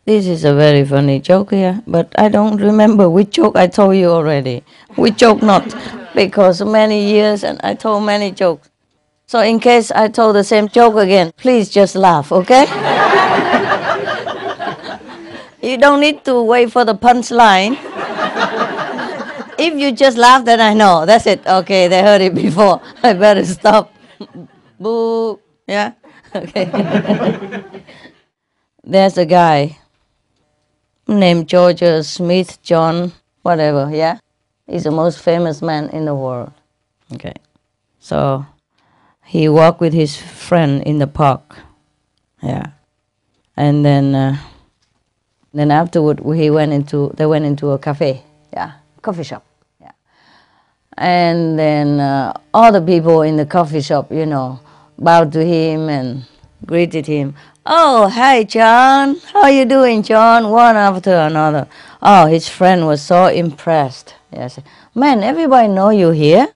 This is a very funny joke here, but I don't remember which joke I told you already. Which joke not, because many years and I told many jokes. So in case I told the same joke again, please just laugh, okay? You don't need to wait for the punchline. If you just laugh, then I know. That's it. Okay, they heard it before. I better stop. Boo. Yeah? Okay. There's a guy named George Smith John, whatever, yeah? He's the most famous man in the world. Okay. So he walked with his friend in the park. Yeah. And then afterward they went into a cafe. Yeah. Coffee shop. Yeah. And then all the people in the coffee shop, bowed to him and greeted him. "Oh, hi, John. How are you doing, John?" One after another. Oh, his friend was so impressed. Yes. man, everybody know you here.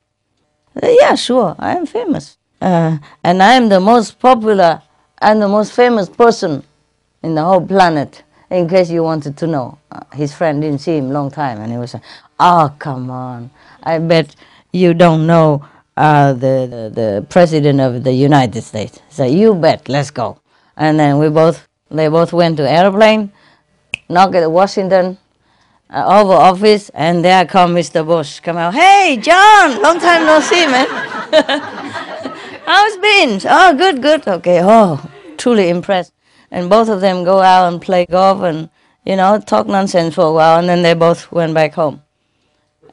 Yeah, sure, I am famous. And I am the most popular and the most famous person in the whole planet, in case you wanted to know. His friend didn't see him long time, and he was like, oh, come on, I bet you don't know the President of the United States. So you bet, let's go. And then they both went to airplane, knocked at Washington, Oval Office, and there come Mr. Bush. Come out, hey, John, long time no see, man. How's been? Oh, good. Okay, oh, truly impressed. And both of them go out and play golf and, talk nonsense for a while, and then they both went back home.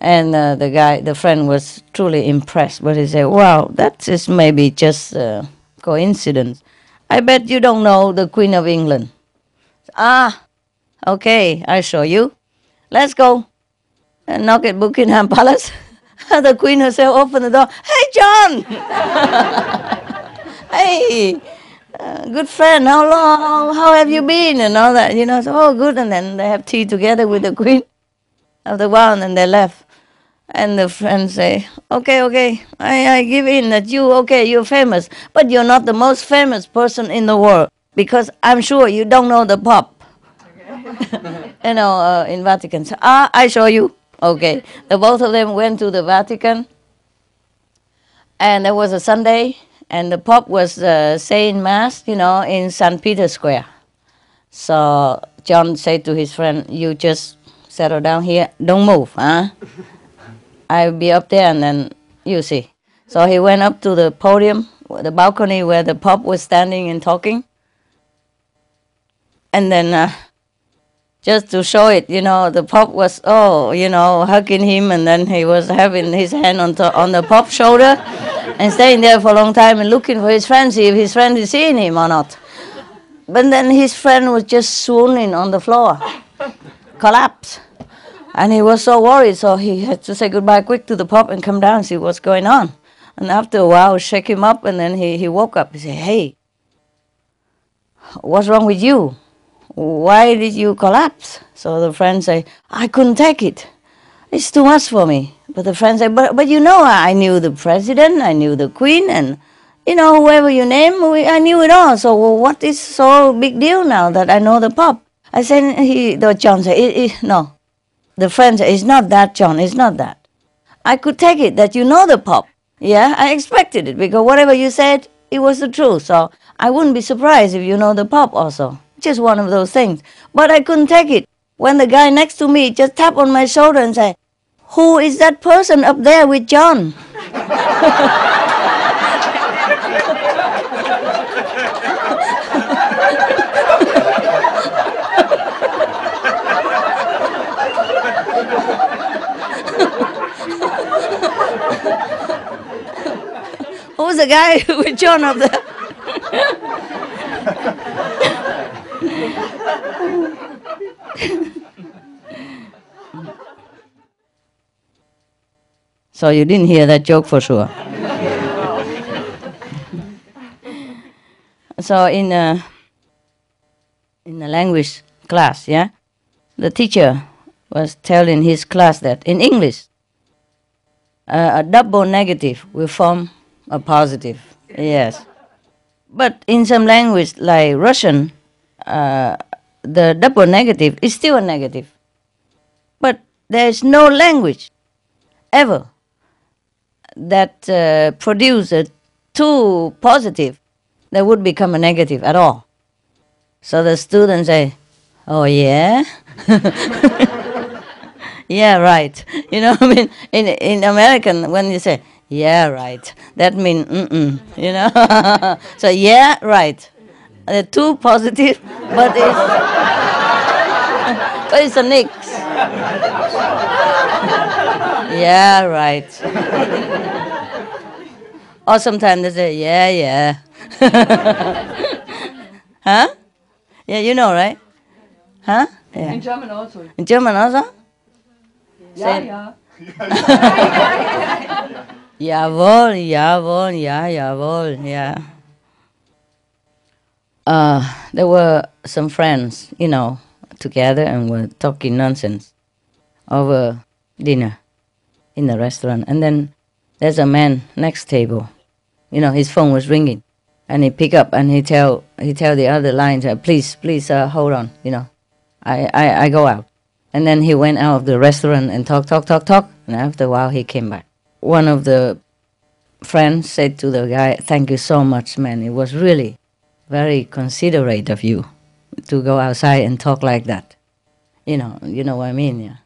And the friend was truly impressed, but he said, wow, that is maybe just coincidence. I bet you don't know the Queen of England. Ah, okay, I'll show you. Let's go. And knock at Buckingham Palace. The Queen herself opened the door. Hey, John! Hey, good friend, how long? How have you been? And all that, So, oh, good. And then they have tea together with the Queen. After a while, and then they left. And the friend say, okay, I give in that you're famous, but you're not the most famous person in the world, because I'm sure you don't know the Pope. In Vatican. So, I show you. Okay. The both of them went to the Vatican, and there was a Sunday, and the Pope was saying Mass, in St. Peter's Square. So John said to his friend, you just settle down here, don't move, huh? I'll be up there, and then you see. So he went up to the podium, the balcony where the Pope was standing and talking. And then just to show it, the Pope was, hugging him, and then he was having his hand on the Pope's shoulder and staying there for a long time and looking for his friend, see if his friend is seeing him or not. But then his friend was just swooning on the floor, collapsed. And he was so worried, so he had to say goodbye quick to the Pope and come down and see what's going on. And after a while, shake him up, and then he woke up. He said, hey, what's wrong with you? Why did you collapse? So the friend say, I couldn't take it. It's too much for me. But the friend said, but I knew the president, I knew the queen, and whoever you name, I knew it all. So what is so big deal now that I know the Pope? I said, John said, no. The friend said, it's not that, John, it's not that. I could take it that you know the Pope. Yeah, I expected it, because whatever you said, it was the truth. So I wouldn't be surprised if you know the Pope also. Just one of those things. But I couldn't take it when the guy next to me just tapped on my shoulder and said, who is that person up there with John? Who's the guy with John up there? So you didn't hear that joke for sure. So in a language class, the teacher was telling his class that in English, a double negative will form a positive. Yes. But in some language like Russian, the double negative is still a negative. But there is no language ever that produce a two positive that would become a negative at all. So the students say, oh yeah? Yeah, right. In American, when you say, yeah, right, that means So yeah, right. Two positive, but it's a nix. Yeah, right. Or sometimes they say, yeah. Huh? Yeah, you know, right? Huh? Yeah. In German also. In German also? Ja. Jawohl, jawohl, yeah. There were some friends, together and were talking nonsense over dinner. in the restaurant. And then there's a man next table. You know, his phone was ringing. And he pick up and he tell the other line, please, hold on, you know. I go out. And then he went out of the restaurant and talk. And after a while, he came back. One of the friends said to the guy, thank you so much, man. It was really very considerate of you to go outside and talk like that. You know what I mean, yeah.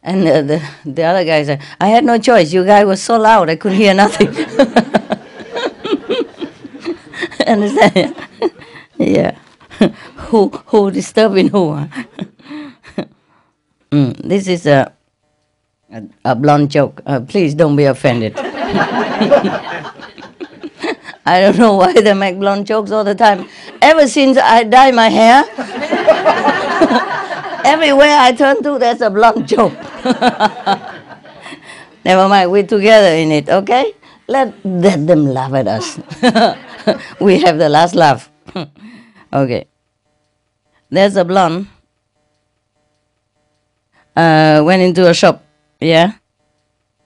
And the other guy said, I had no choice. You guy was so loud, I couldn't hear nothing. Understand? Yeah. Who disturbing who? Huh? This is a blonde joke. Please don't be offended. I don't know why they make blonde jokes all the time. Ever since I dye my hair, everywhere I turn to, there's a blonde joke. Never mind, we're together in it, okay? Let them laugh at us. We have the last laugh. Okay. There's a blonde. Went into a shop, yeah?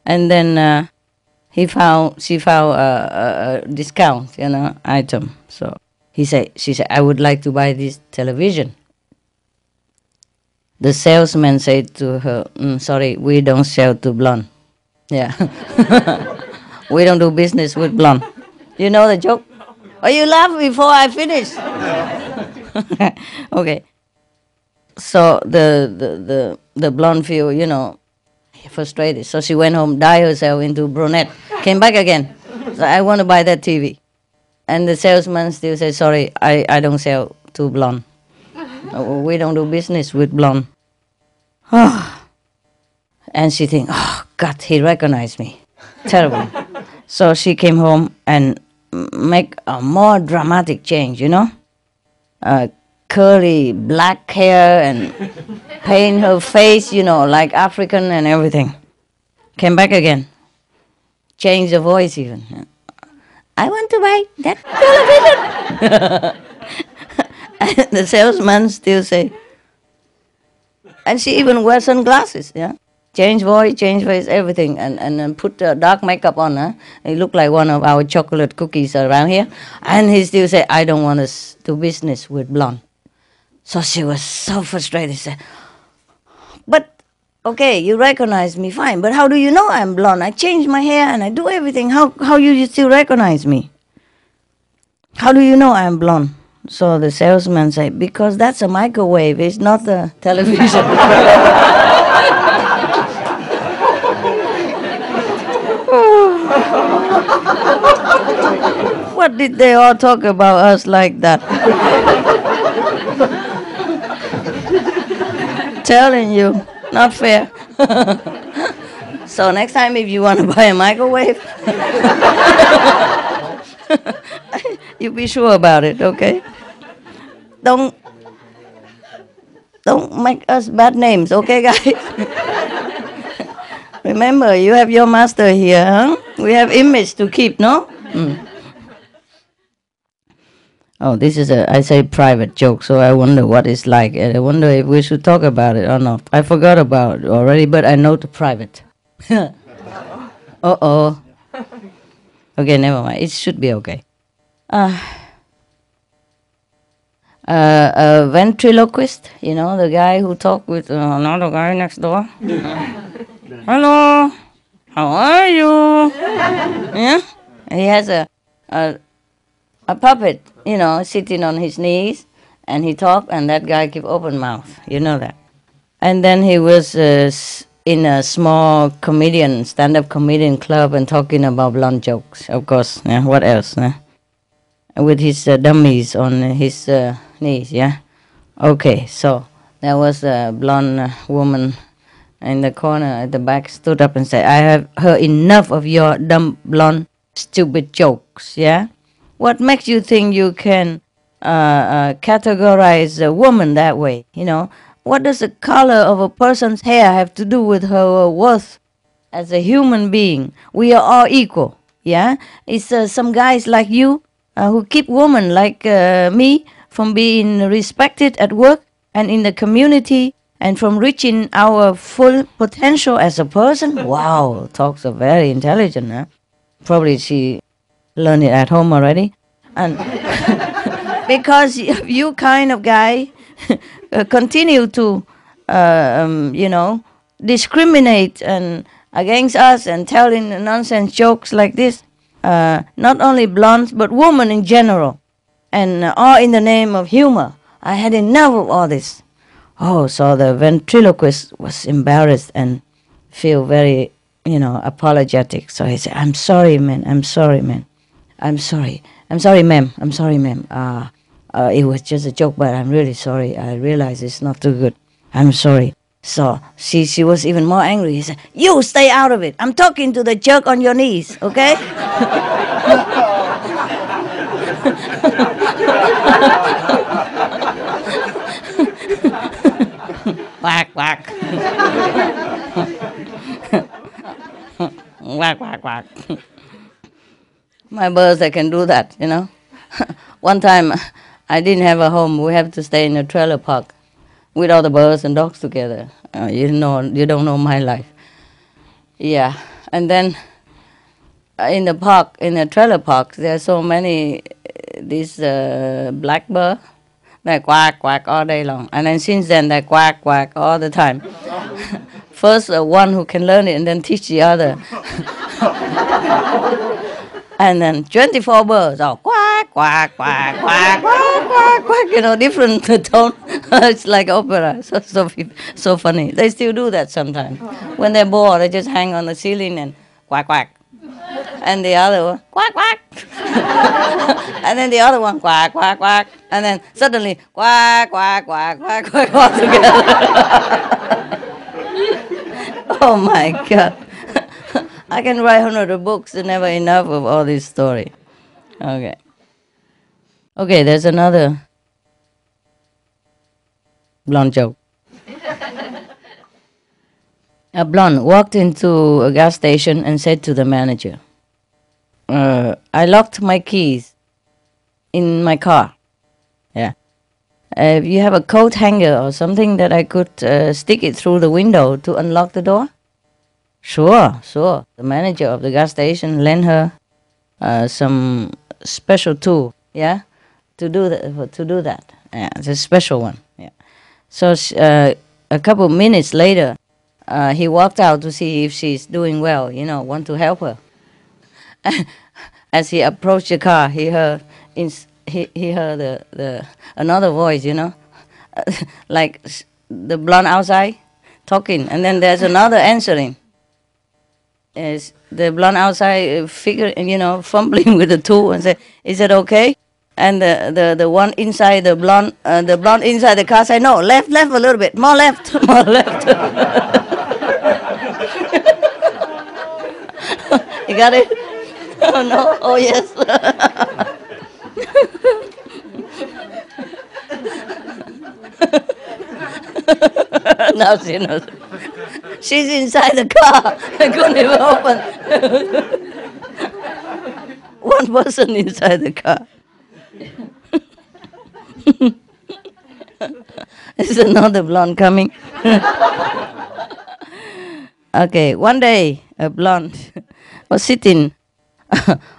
And then she found a discount, item. So she said, I would like to buy this television. The salesman said to her, sorry, we don't sell to blonde. Yeah. We don't do business with blonde. You know the joke? Oh, you laugh before I finish. Okay. So the blonde feel, frustrated. So she went home, dyed herself into brunette, came back again. So I want to buy that TV. And the salesman still says, sorry, I don't sell to blonde. We don't do business with blonde. And she think, oh, God, he recognized me. Terrible. So she came home and make a more dramatic change, curly black hair and paint her face, like African and everything. Came back again. Changed the voice even. I want to buy that television. And the salesman still say, and she even wears sunglasses, yeah? Change voice, change face, everything, and put dark makeup on her. It looked like one of our chocolate cookies around here. And he still said, I don't want to do business with blonde. So she was so frustrated. She said, but, okay, you recognize me, fine, but how do you know I'm blonde? I changed my hair and I do everything. How you still recognize me? How do you know I'm blonde? So the salesman said, because that's a microwave, it's not a television. What did they all talk about us like that? Telling you, not fair. So next time if you want to buy a microwave, you be sure about it, okay? Don't make us bad names, okay, guys? Remember, you have your master here, huh? We have image to keep, no? Oh, this is I say private joke, so I wonder what it's like. I wonder if we should talk about it or not. I forgot about it already, but I know the private. Uh-oh. Okay, never mind. It should be okay. A ventriloquist, the guy who talked with another guy next door. Hello, how are you? Yeah, he has a puppet, sitting on his knees, and he talked, and that guy keep open mouth. You know that. And then he was in a small stand-up comedian club and talking about blonde jokes, of course. Yeah, what else? With his dummies on his knees, yeah? Okay, so there was a blonde woman in the corner at the back, stood up and said, I have heard enough of your dumb, blonde, stupid jokes, yeah? What makes you think you can categorize a woman that way, What does the color of a person's hair have to do with her worth as a human being? We are all equal, yeah? It's some guys like you who keep women like me from being respected at work and in the community and from reaching our full potential as a person. Wow, talks are very intelligent, huh? Probably she learned it at home already. And because you kind of guy continue to, discriminate and against us and telling nonsense jokes like this, not only blondes but women in general, and all in the name of humor. I had enough of all this. Oh, so the ventriloquist was embarrassed and feel very, apologetic. So he said, I'm sorry, man. I'm sorry, man. I'm sorry. I'm sorry, ma'am. I'm sorry, ma'am. It was just a joke, but I'm really sorry. I realize it's not too good. I'm sorry. So she was even more angry. He said, you stay out of it. I'm talking to the jerk on your knees, okay? Quack, quack. Quack, quack, quack. My birds, they can do that, One time, I didn't have a home. We have to stay in a trailer park with all the birds and dogs together. You don't know my life. Yeah, and then in the park, in the trailer park, there are so many these blackbird. They quack, quack all day long. And then since then, they quack, quack all the time. First, one who can learn it and then teach the other. And then 24 birds, oh, quack, quack, quack, quack, quack, quack, quack, different tone. It's like opera, so funny. They still do that sometimes. When they're bored, they just hang on the ceiling and quack, quack. And the other one, quack, quack. And then the other one, quack, quack, quack. And then suddenly, quack, quack, quack, quack, quack, all together. Oh my God. I can write 100 books, never enough of all this story. Okay. Okay, there's another blonde joke. A blonde walked into a gas station and said to the manager, I locked my keys in my car. Yeah. If you have a coat hanger or something that I could stick it through the window to unlock the door? Sure. The manager of the gas station lent her some special tool, yeah, to do that. Yeah, it's a special one. Yeah. So a couple of minutes later, he walked out to see if she's doing well. Want to help her. As he approached the car, he heard the another voice, like the blonde outside talking, and then there's another answering. Is the blonde outside fumbling with the tool and say, "Is it okay?" And the one inside the blonde inside the car say, "No, left a little bit, more left." You got it? Oh no! Oh yes. Now she knows. She's inside the car. I couldn't even open. One person inside the car. Is another blonde coming? Okay, one day a blonde was sitting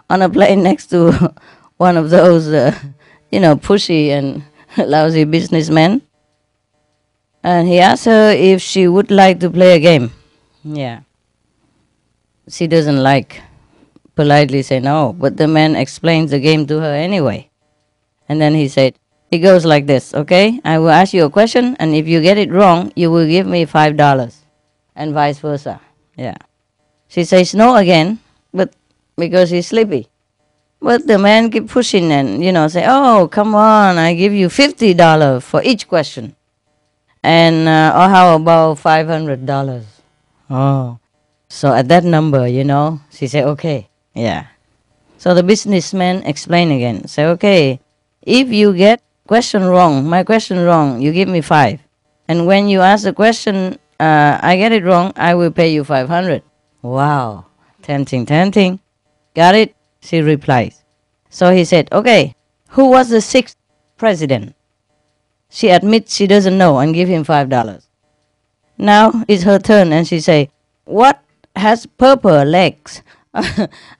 on a plane next to one of those, pushy and lousy businessmen. And he asked her if she would like to play a game. Yeah. She doesn't politely say no, but the man explains the game to her anyway. And then he said, it goes like this, okay? I will ask you a question, and if you get it wrong, you will give me $5. And vice versa. Yeah. She says no again, but because he's sleepy. But the man keep pushing and, say, oh, come on, I give you $50 for each question. And or how about $500? Oh. So at that number, she said, okay, yeah. So the businessman explained again. Say, okay, if you get my question wrong, you give me 5. And when you ask the question, I get it wrong, I will pay you 500. Wow, tempting. Got it? She replies. So he said, okay, who was the 6th president? She admits she doesn't know and give him $5. Now it's her turn, and she say, what has purple legs,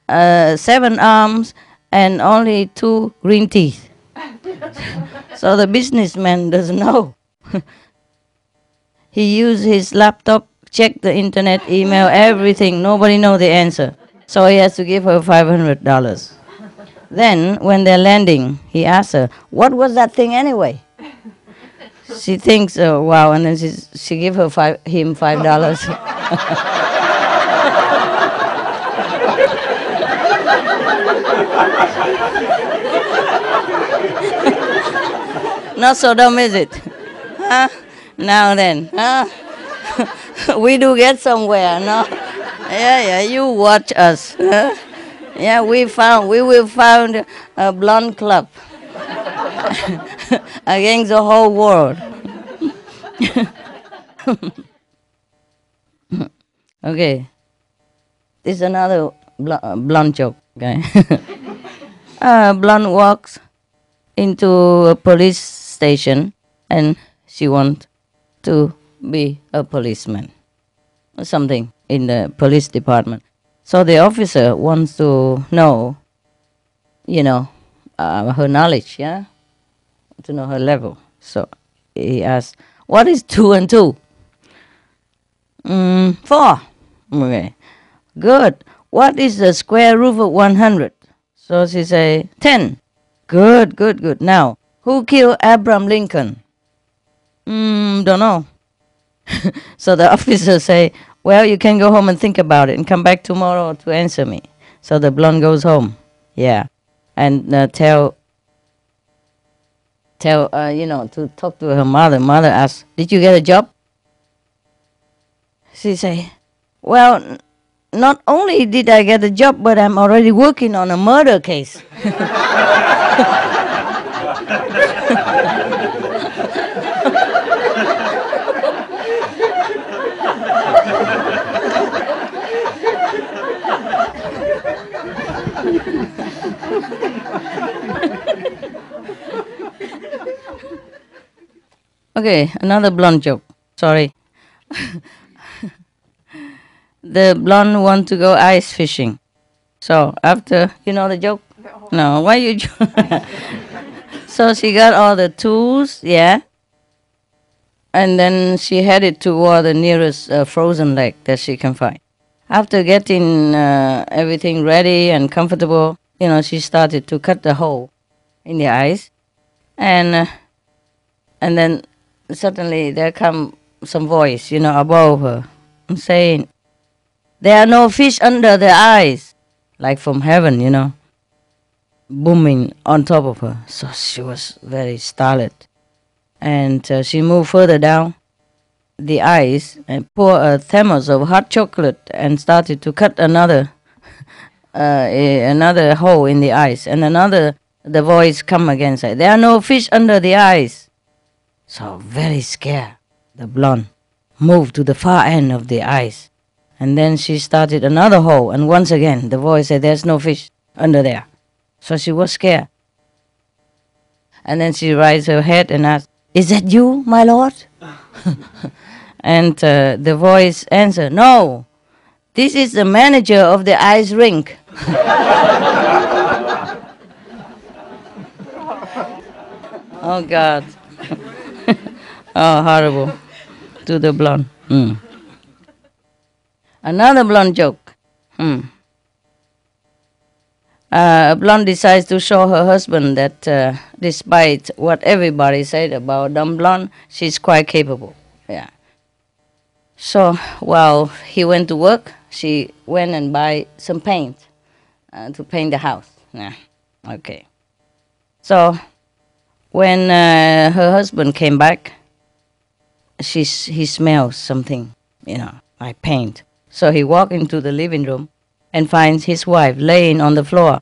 7 arms, and only 2 green teeth? So the businessman doesn't know. He used his laptop, checked the internet, email, everything. Nobody know the answer. So he has to give her $500. Then, when they're landing, he asks her, what was that thing anyway? She thinks, oh, wow, and then she give him $5. Not so dumb, is it? Huh? Now then, huh? We do get somewhere, no? Yeah, you watch us. Huh? Yeah, we will found a blonde club against the whole world. Okay, this is another blonde joke. Okay, blonde walks into a police station and she wants to be a policeman or something in the police department. So the officer wants to know, her knowledge, yeah, to know her level. So he asks, what is 2 and 2? 4. Okay, good. What is the square root of 100? So she say 10. Good. Now, who killed Abraham Lincoln? Don't know. So the officer say, well, you can go home and think about it and come back tomorrow to answer me. So the blonde goes home, yeah, and to talk to her mother. Mother asks, did you get a job? She say, well, not only did I get a job, but I'm already working on a murder case. Okay, another blonde joke. Sorry. The blonde want to go ice fishing. So after, you know the joke? No, why you So she got all the tools, yeah. And then she headed toward the nearest frozen lake that she can find. After getting everything ready and comfortable, she started to cut the hole in the ice. And then suddenly there come some voice, above her, saying, there are no fish under the ice, like from heaven, booming on top of her. So she was very startled. And she moved further down the ice and poured a thermos of hot chocolate and started to cut another hole in the ice. And the voice come again, say, there are no fish under the ice. So very scared, the blonde moved to the far end of the ice. And then she started another hole, and once again the voice said, there's no fish under there. So she was scared. And then she raised her head and asked, is that you, my lord? And the voice answered, no, this is the manager of the ice rink. Oh, God. Oh, horrible. To the blonde. Another blonde joke. A blonde decides to show her husband that despite what everybody said about dumb blonde, she's quite capable. Yeah. So while he went to work, she went and buy some paint to paint the house. Yeah. Okay. So when her husband came back, he smells something, like paint. So he walked into the living room and finds his wife laying on the floor,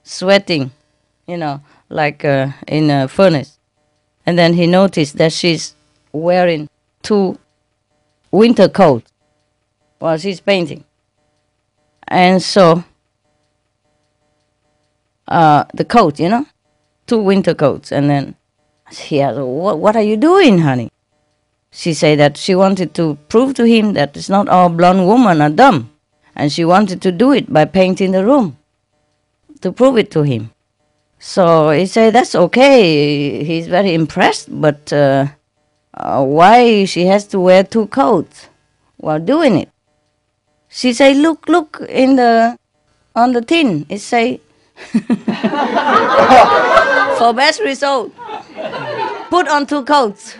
sweating, like in a furnace. And then he noticed that she's wearing 2 winter coats while she's painting. And so the coat, 2 winter coats. And then he asked, what are you doing, honey? she said that she wanted to prove to him that it's not all blonde women are dumb. And she wanted to do it by painting the room to prove it to him. So he said, that's okay. He's very impressed, but why she has to wear 2 coats while doing it? She said, look on the tin. It say, for best result, put on 2 coats.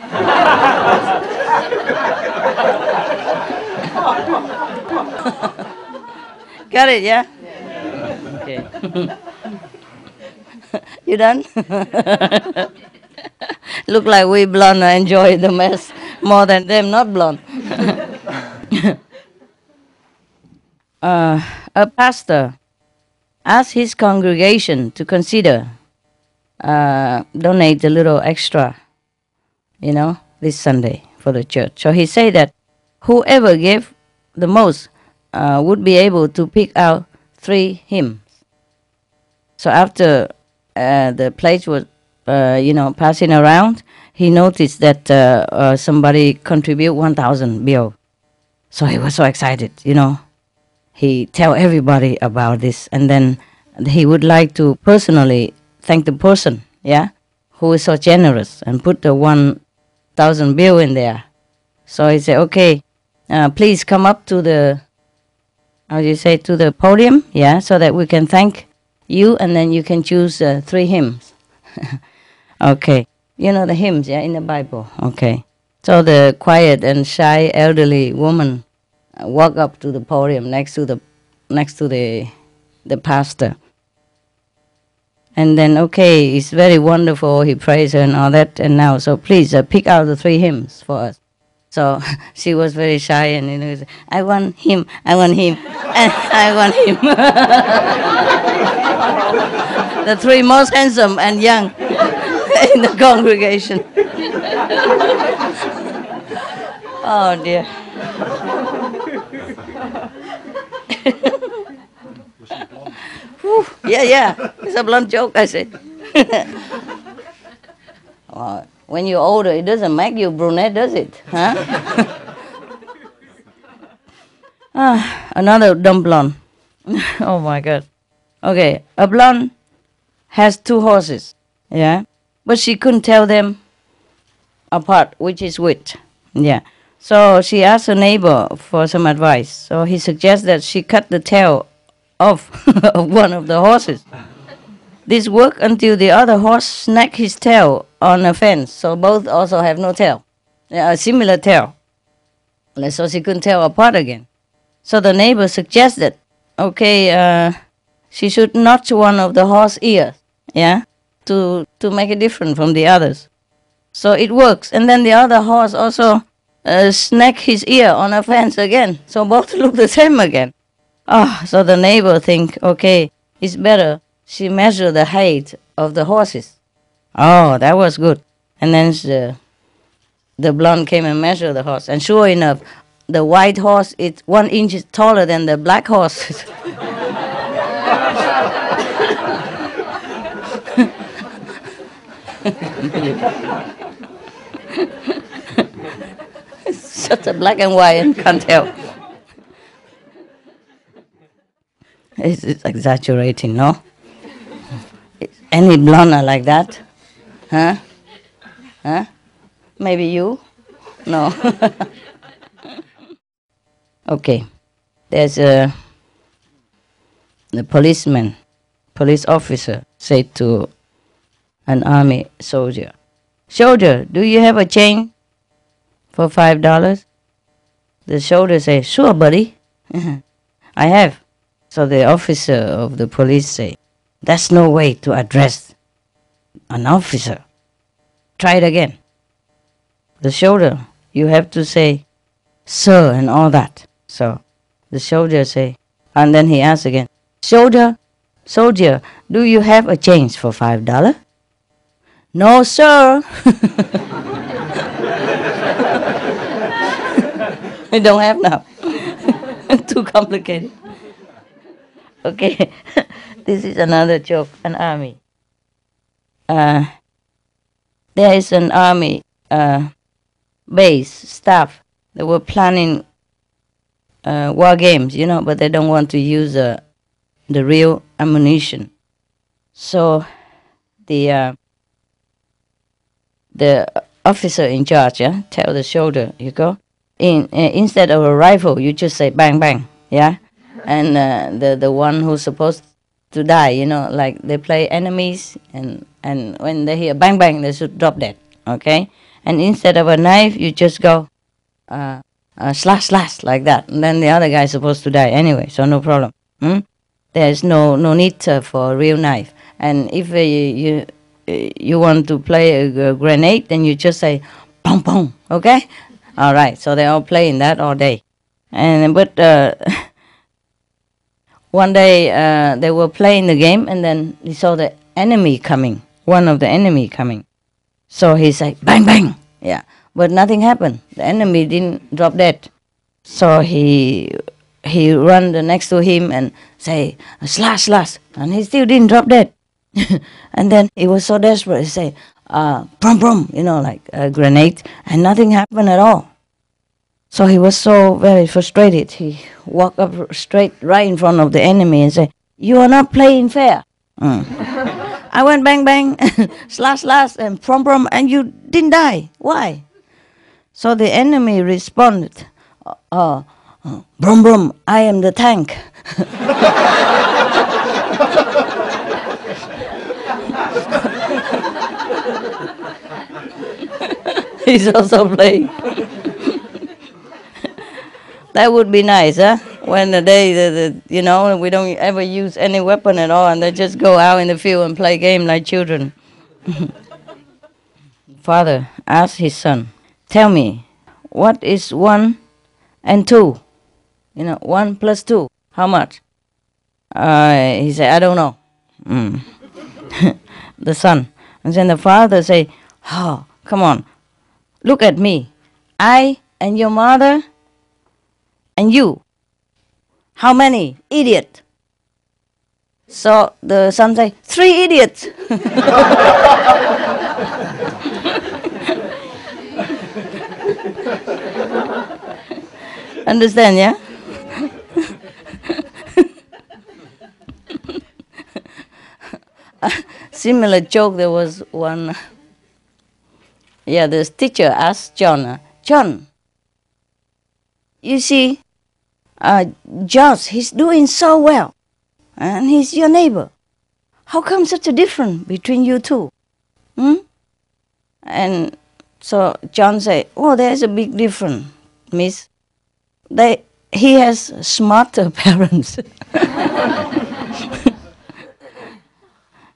Got it, yeah? Okay. You done? Look like we blonde enjoy the mess more than them not blonde. A pastor asked his congregation to consider donate a little extra, this Sunday for the church. So he said that whoever gave the most would be able to pick out 3 hymns. So after the plate was, passing around, he noticed that somebody contribute 1,000 bill. So he was so excited, He tell everybody about this, and then he would like to personally thank the person, who is so generous, and put the 1,000 bill in there. So he said, okay, please come up to the, to the podium, so that we can thank you, and then you can choose 3 hymns. Okay, the hymns, in the Bible. Okay, so the quiet and shy elderly woman walk up to the podium next to the pastor. And then, okay, it's very wonderful, he praised her and all that, and now, so please pick out the 3 hymns for us. So she was very shy, and I want him, and I want him. The 3 most handsome and young in the congregation. Oh dear. Yeah, it's a blunt joke, I say. When you're older, it doesn't make you brunette, does it? Huh? Another dumb blonde. Oh my God. Okay, a blonde has 2 horses, but she couldn't tell them apart which is which. So she asked her neighbor for some advice. So he suggests that she cut the tail off of one of the horses. This worked until the other horse snagged his tail on a fence, so both also have no tail, a similar tail. So she couldn't tell apart again. So the neighbor suggested, okay, she should notch one of the horse ears, to make it different from the others. So it works, and then the other horse also snagged his ear on a fence again, so both look the same again. So the neighbor think, okay, it's better she measure the height of the horses. Oh, that was good. And then the blonde came and measured the horse, and sure enough, the white horse is 1 inch taller than the black horse. It's just a black and white, and can't tell. It's exaggerating, no? Any blonde are like that? Huh? Maybe you? No. Okay. There's the police officer said to an army soldier, "Soldier, do you have a chain for $5? The soldier said, "Sure, buddy. I have." So the officer of the police say, "That's no way to address an officer. Try it again. The soldier, you have to say, 'Sir,' and all that." So the soldier say, and then he asks again, Soldier, do you have a change for $5? "No, sir." I don't have now. Too complicated. Okay, this is another joke, an army. There is an army base staff. They were planning war games, but they don't want to use the real ammunition. So the officer in charge, tell the soldier, you go, instead of a rifle, you just say bang bang, and the one who's supposed to die, like they play enemies, and when they hear bang bang, they should drop dead, okay? And instead of a knife, you just go slash slash like that, and then the other guy is supposed to die anyway, so no problem. There's no need for a real knife. And if you want to play a grenade, then you just say pong pong, okay? All right, so they all playing that all day. But one day they were playing the game, and then he saw the enemy coming, one of the enemy coming. So he said bang bang, but nothing happened. The enemy didn't drop dead. So he run the next to him and say slash slash, and he still didn't drop dead. And then he was so desperate, he say prom prom, like a grenade, and nothing happened at all. So he was so very frustrated. He walked up straight right in front of the enemy and said, "You are not playing fair. I went bang bang, slash slash, and prom prom, and you didn't die. Why?" So the enemy responded, "Brum brum, I am the tank." He's also playing. That would be nice, huh? When the day, we don't ever use any weapon at all, and they just go out in the field and play game like children. Father asked his son, "Tell me, what is 1 and 2? 1 plus 2, how much?" He said, "I don't know." The son. And then the father say, "Oh, come on. Look at me. I and your mother and you. How many? Idiot." So the son say, 3 idiots. Understand, yeah? Similar joke, there was one. The teacher asked John, "John, you see, Josh, he's doing so well, and he's your neighbor. How come such a difference between you two?" And so John said, "Oh, there's a big difference, miss. He has smarter parents."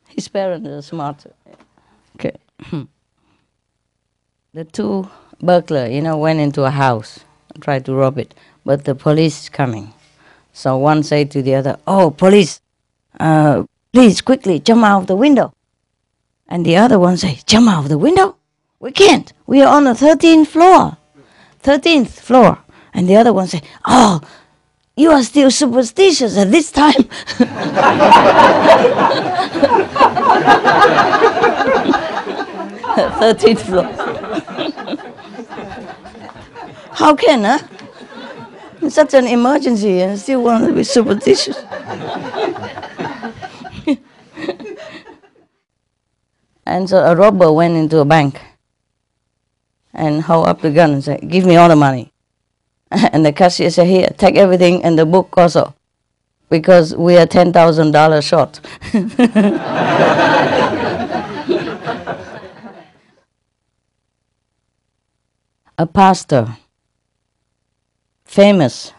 His parents are smarter. Okay. The 2 burglars, went into a house, tried to rob it, but the police is coming. So one said to the other, "Oh, police, please quickly jump out of the window." And the other one said, "Jump out of the window? We can't. We are on the 13th floor. 13th floor." And the other one said, "Oh, you are still superstitious at this time." 13th floor. How can, huh? It's such an emergency and still want to be superstitious. And so a robber went into a bank and held up the gun and said, "Give me all the money." And the cashier said, "Here, take everything and the book also, because we are $10,000 short." A pastor, famous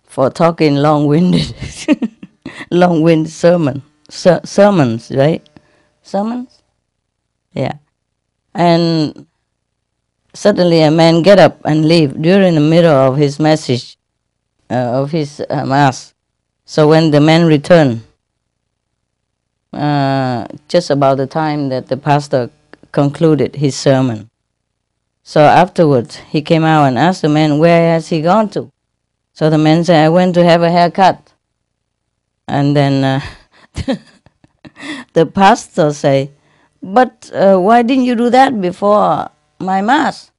for talking long-winded, long-winded sermons, right? Sermons? Yeah. And suddenly a man get up and leave during the middle of his message, of his mass. So when the man returned, just about the time that the pastor concluded his sermon. So afterwards, he came out and asked the man, where has he gone to? So the man said, "I went to have a haircut." And then the pastor say, "But why didn't you do that before my mass?"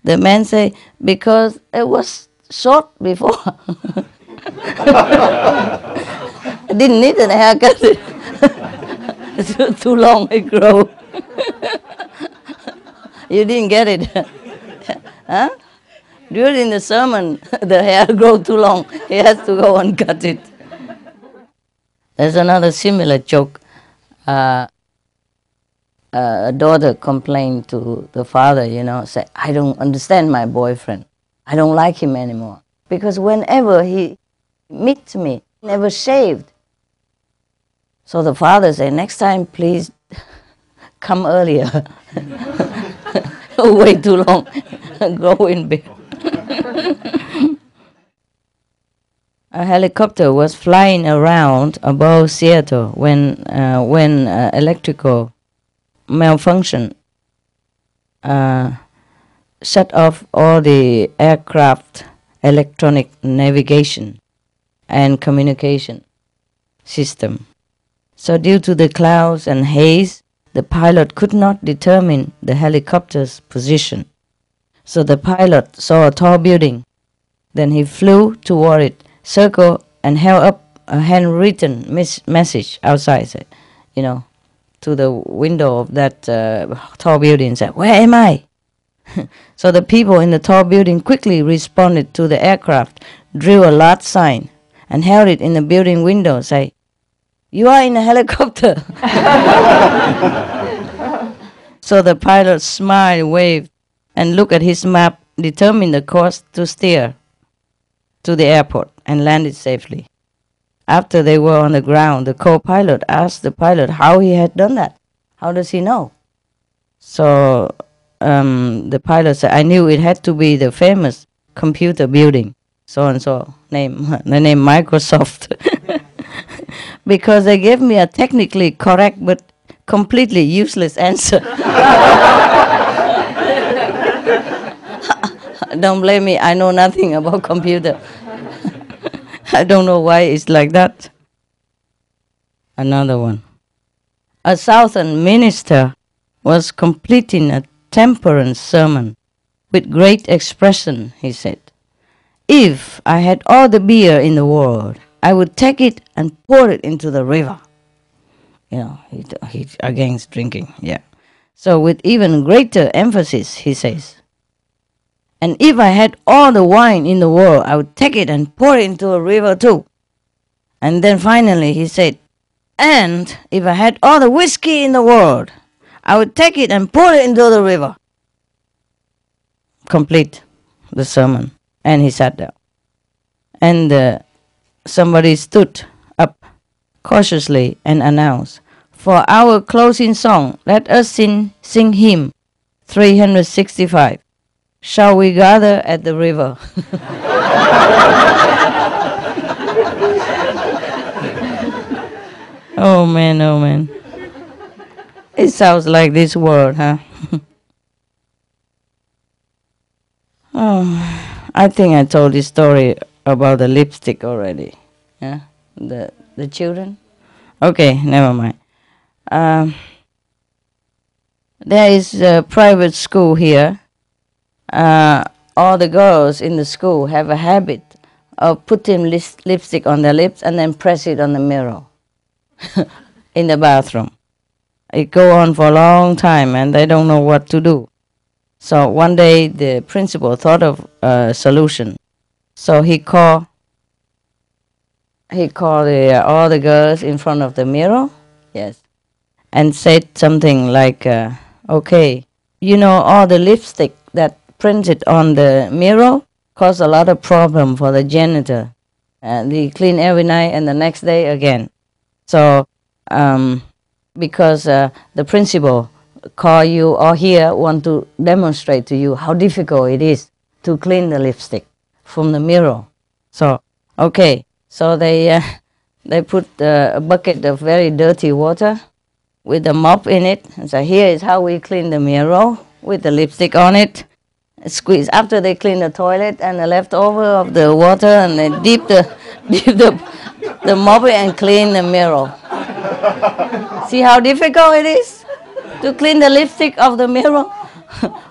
The man say, because it was short before. I didn't need a haircut. Too long it grow. You didn't get it. Huh? During the sermon, the hair grow too long. He has to go and cut it. There's another similar joke. A daughter complained to the father, say, I don't understand my boyfriend. I don't like him anymore. Because whenever he meets me, never shaved. So the father said, next time, please come earlier. Wait too long. Grow in beard. A helicopter was flying around above Seattle when electrical malfunction shut off all the aircraft electronic navigation and communication system. So due to the clouds and haze, the pilot could not determine the helicopter's position. So the pilot saw a tall building. Then he flew toward it, circled, and held up a handwritten message outside, to the window of that tall building and said, where am I? So the people in the tall building quickly responded to the aircraft, drew a large sign, and held it in the building window, say, you are in a helicopter. So the pilot smiled, waved, and looked at his map, determined the course to steer to the airport, and landed safely. After they were on the ground, the co-pilot asked the pilot how he had done that. How does he know? So the pilot said, I knew it had to be the famous computer building, so-and-so, the name Microsoft. Because they gave me a technically correct but completely useless answer. Don't blame me, I know nothing about computer. I don't know why it's like that. Another one. A southern minister was completing a temperance sermon with great expression, he said. If I had all the beer in the world, I would take it and pour it into the river. He's against drinking, yeah. So with even greater emphasis, he says, and if I had all the wine in the world, I would take it and pour it into a river too. And then finally he said, and if I had all the whiskey in the world, I would take it and pour it into the river. Complete the sermon. And he sat down. And somebody stood up cautiously and announced, for our closing song, let us sing hymn 365. Shall we gather at the river? Oh man. It sounds like this word, huh? Oh, I think I told this story about the lipstick already. Yeah, the children. Okay, never mind. There is a private school here. All the girls in the school have a habit of putting lipstick on their lips and then press it on the mirror in the bathroom. It go on for a long time and they don't know what to do. So one day the principal thought of a solution. So he called all the girls in front of the mirror, yes, and said something like, okay, all the lipstick that printed on the mirror cause a lot of problem for the janitor. And they clean every night and the next day again. So because the principal call you or here want to demonstrate to you how difficult it is to clean the lipstick from the mirror. So, okay, so they put a bucket of very dirty water with a mop in it, and so here is how we clean the mirror with the lipstick on it. Squeeze after they clean the toilet and the leftover of the water, and they dip the mop and clean the mirror. See how difficult it is to clean the lipstick of the mirror?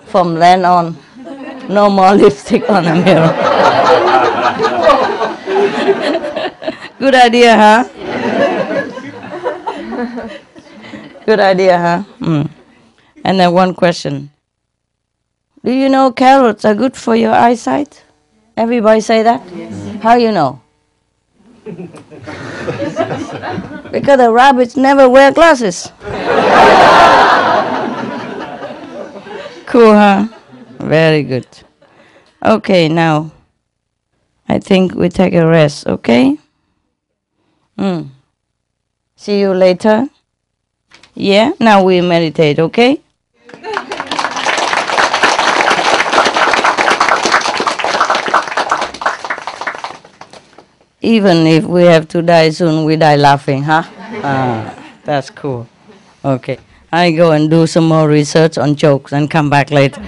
From then on, No more lipstick on the mirror. Good idea, huh? Good idea, huh? And then one question. Do you know carrots are good for your eyesight? Everybody say that? Yes. How you know? Because the rabbits never wear glasses. Cool, huh? Very good. Okay, now I think we take a rest, okay? See you later. Yeah, now we meditate, okay? Even if we have to die soon, we die laughing, huh? That's cool. Okay, I go and do some more research on jokes and come back later.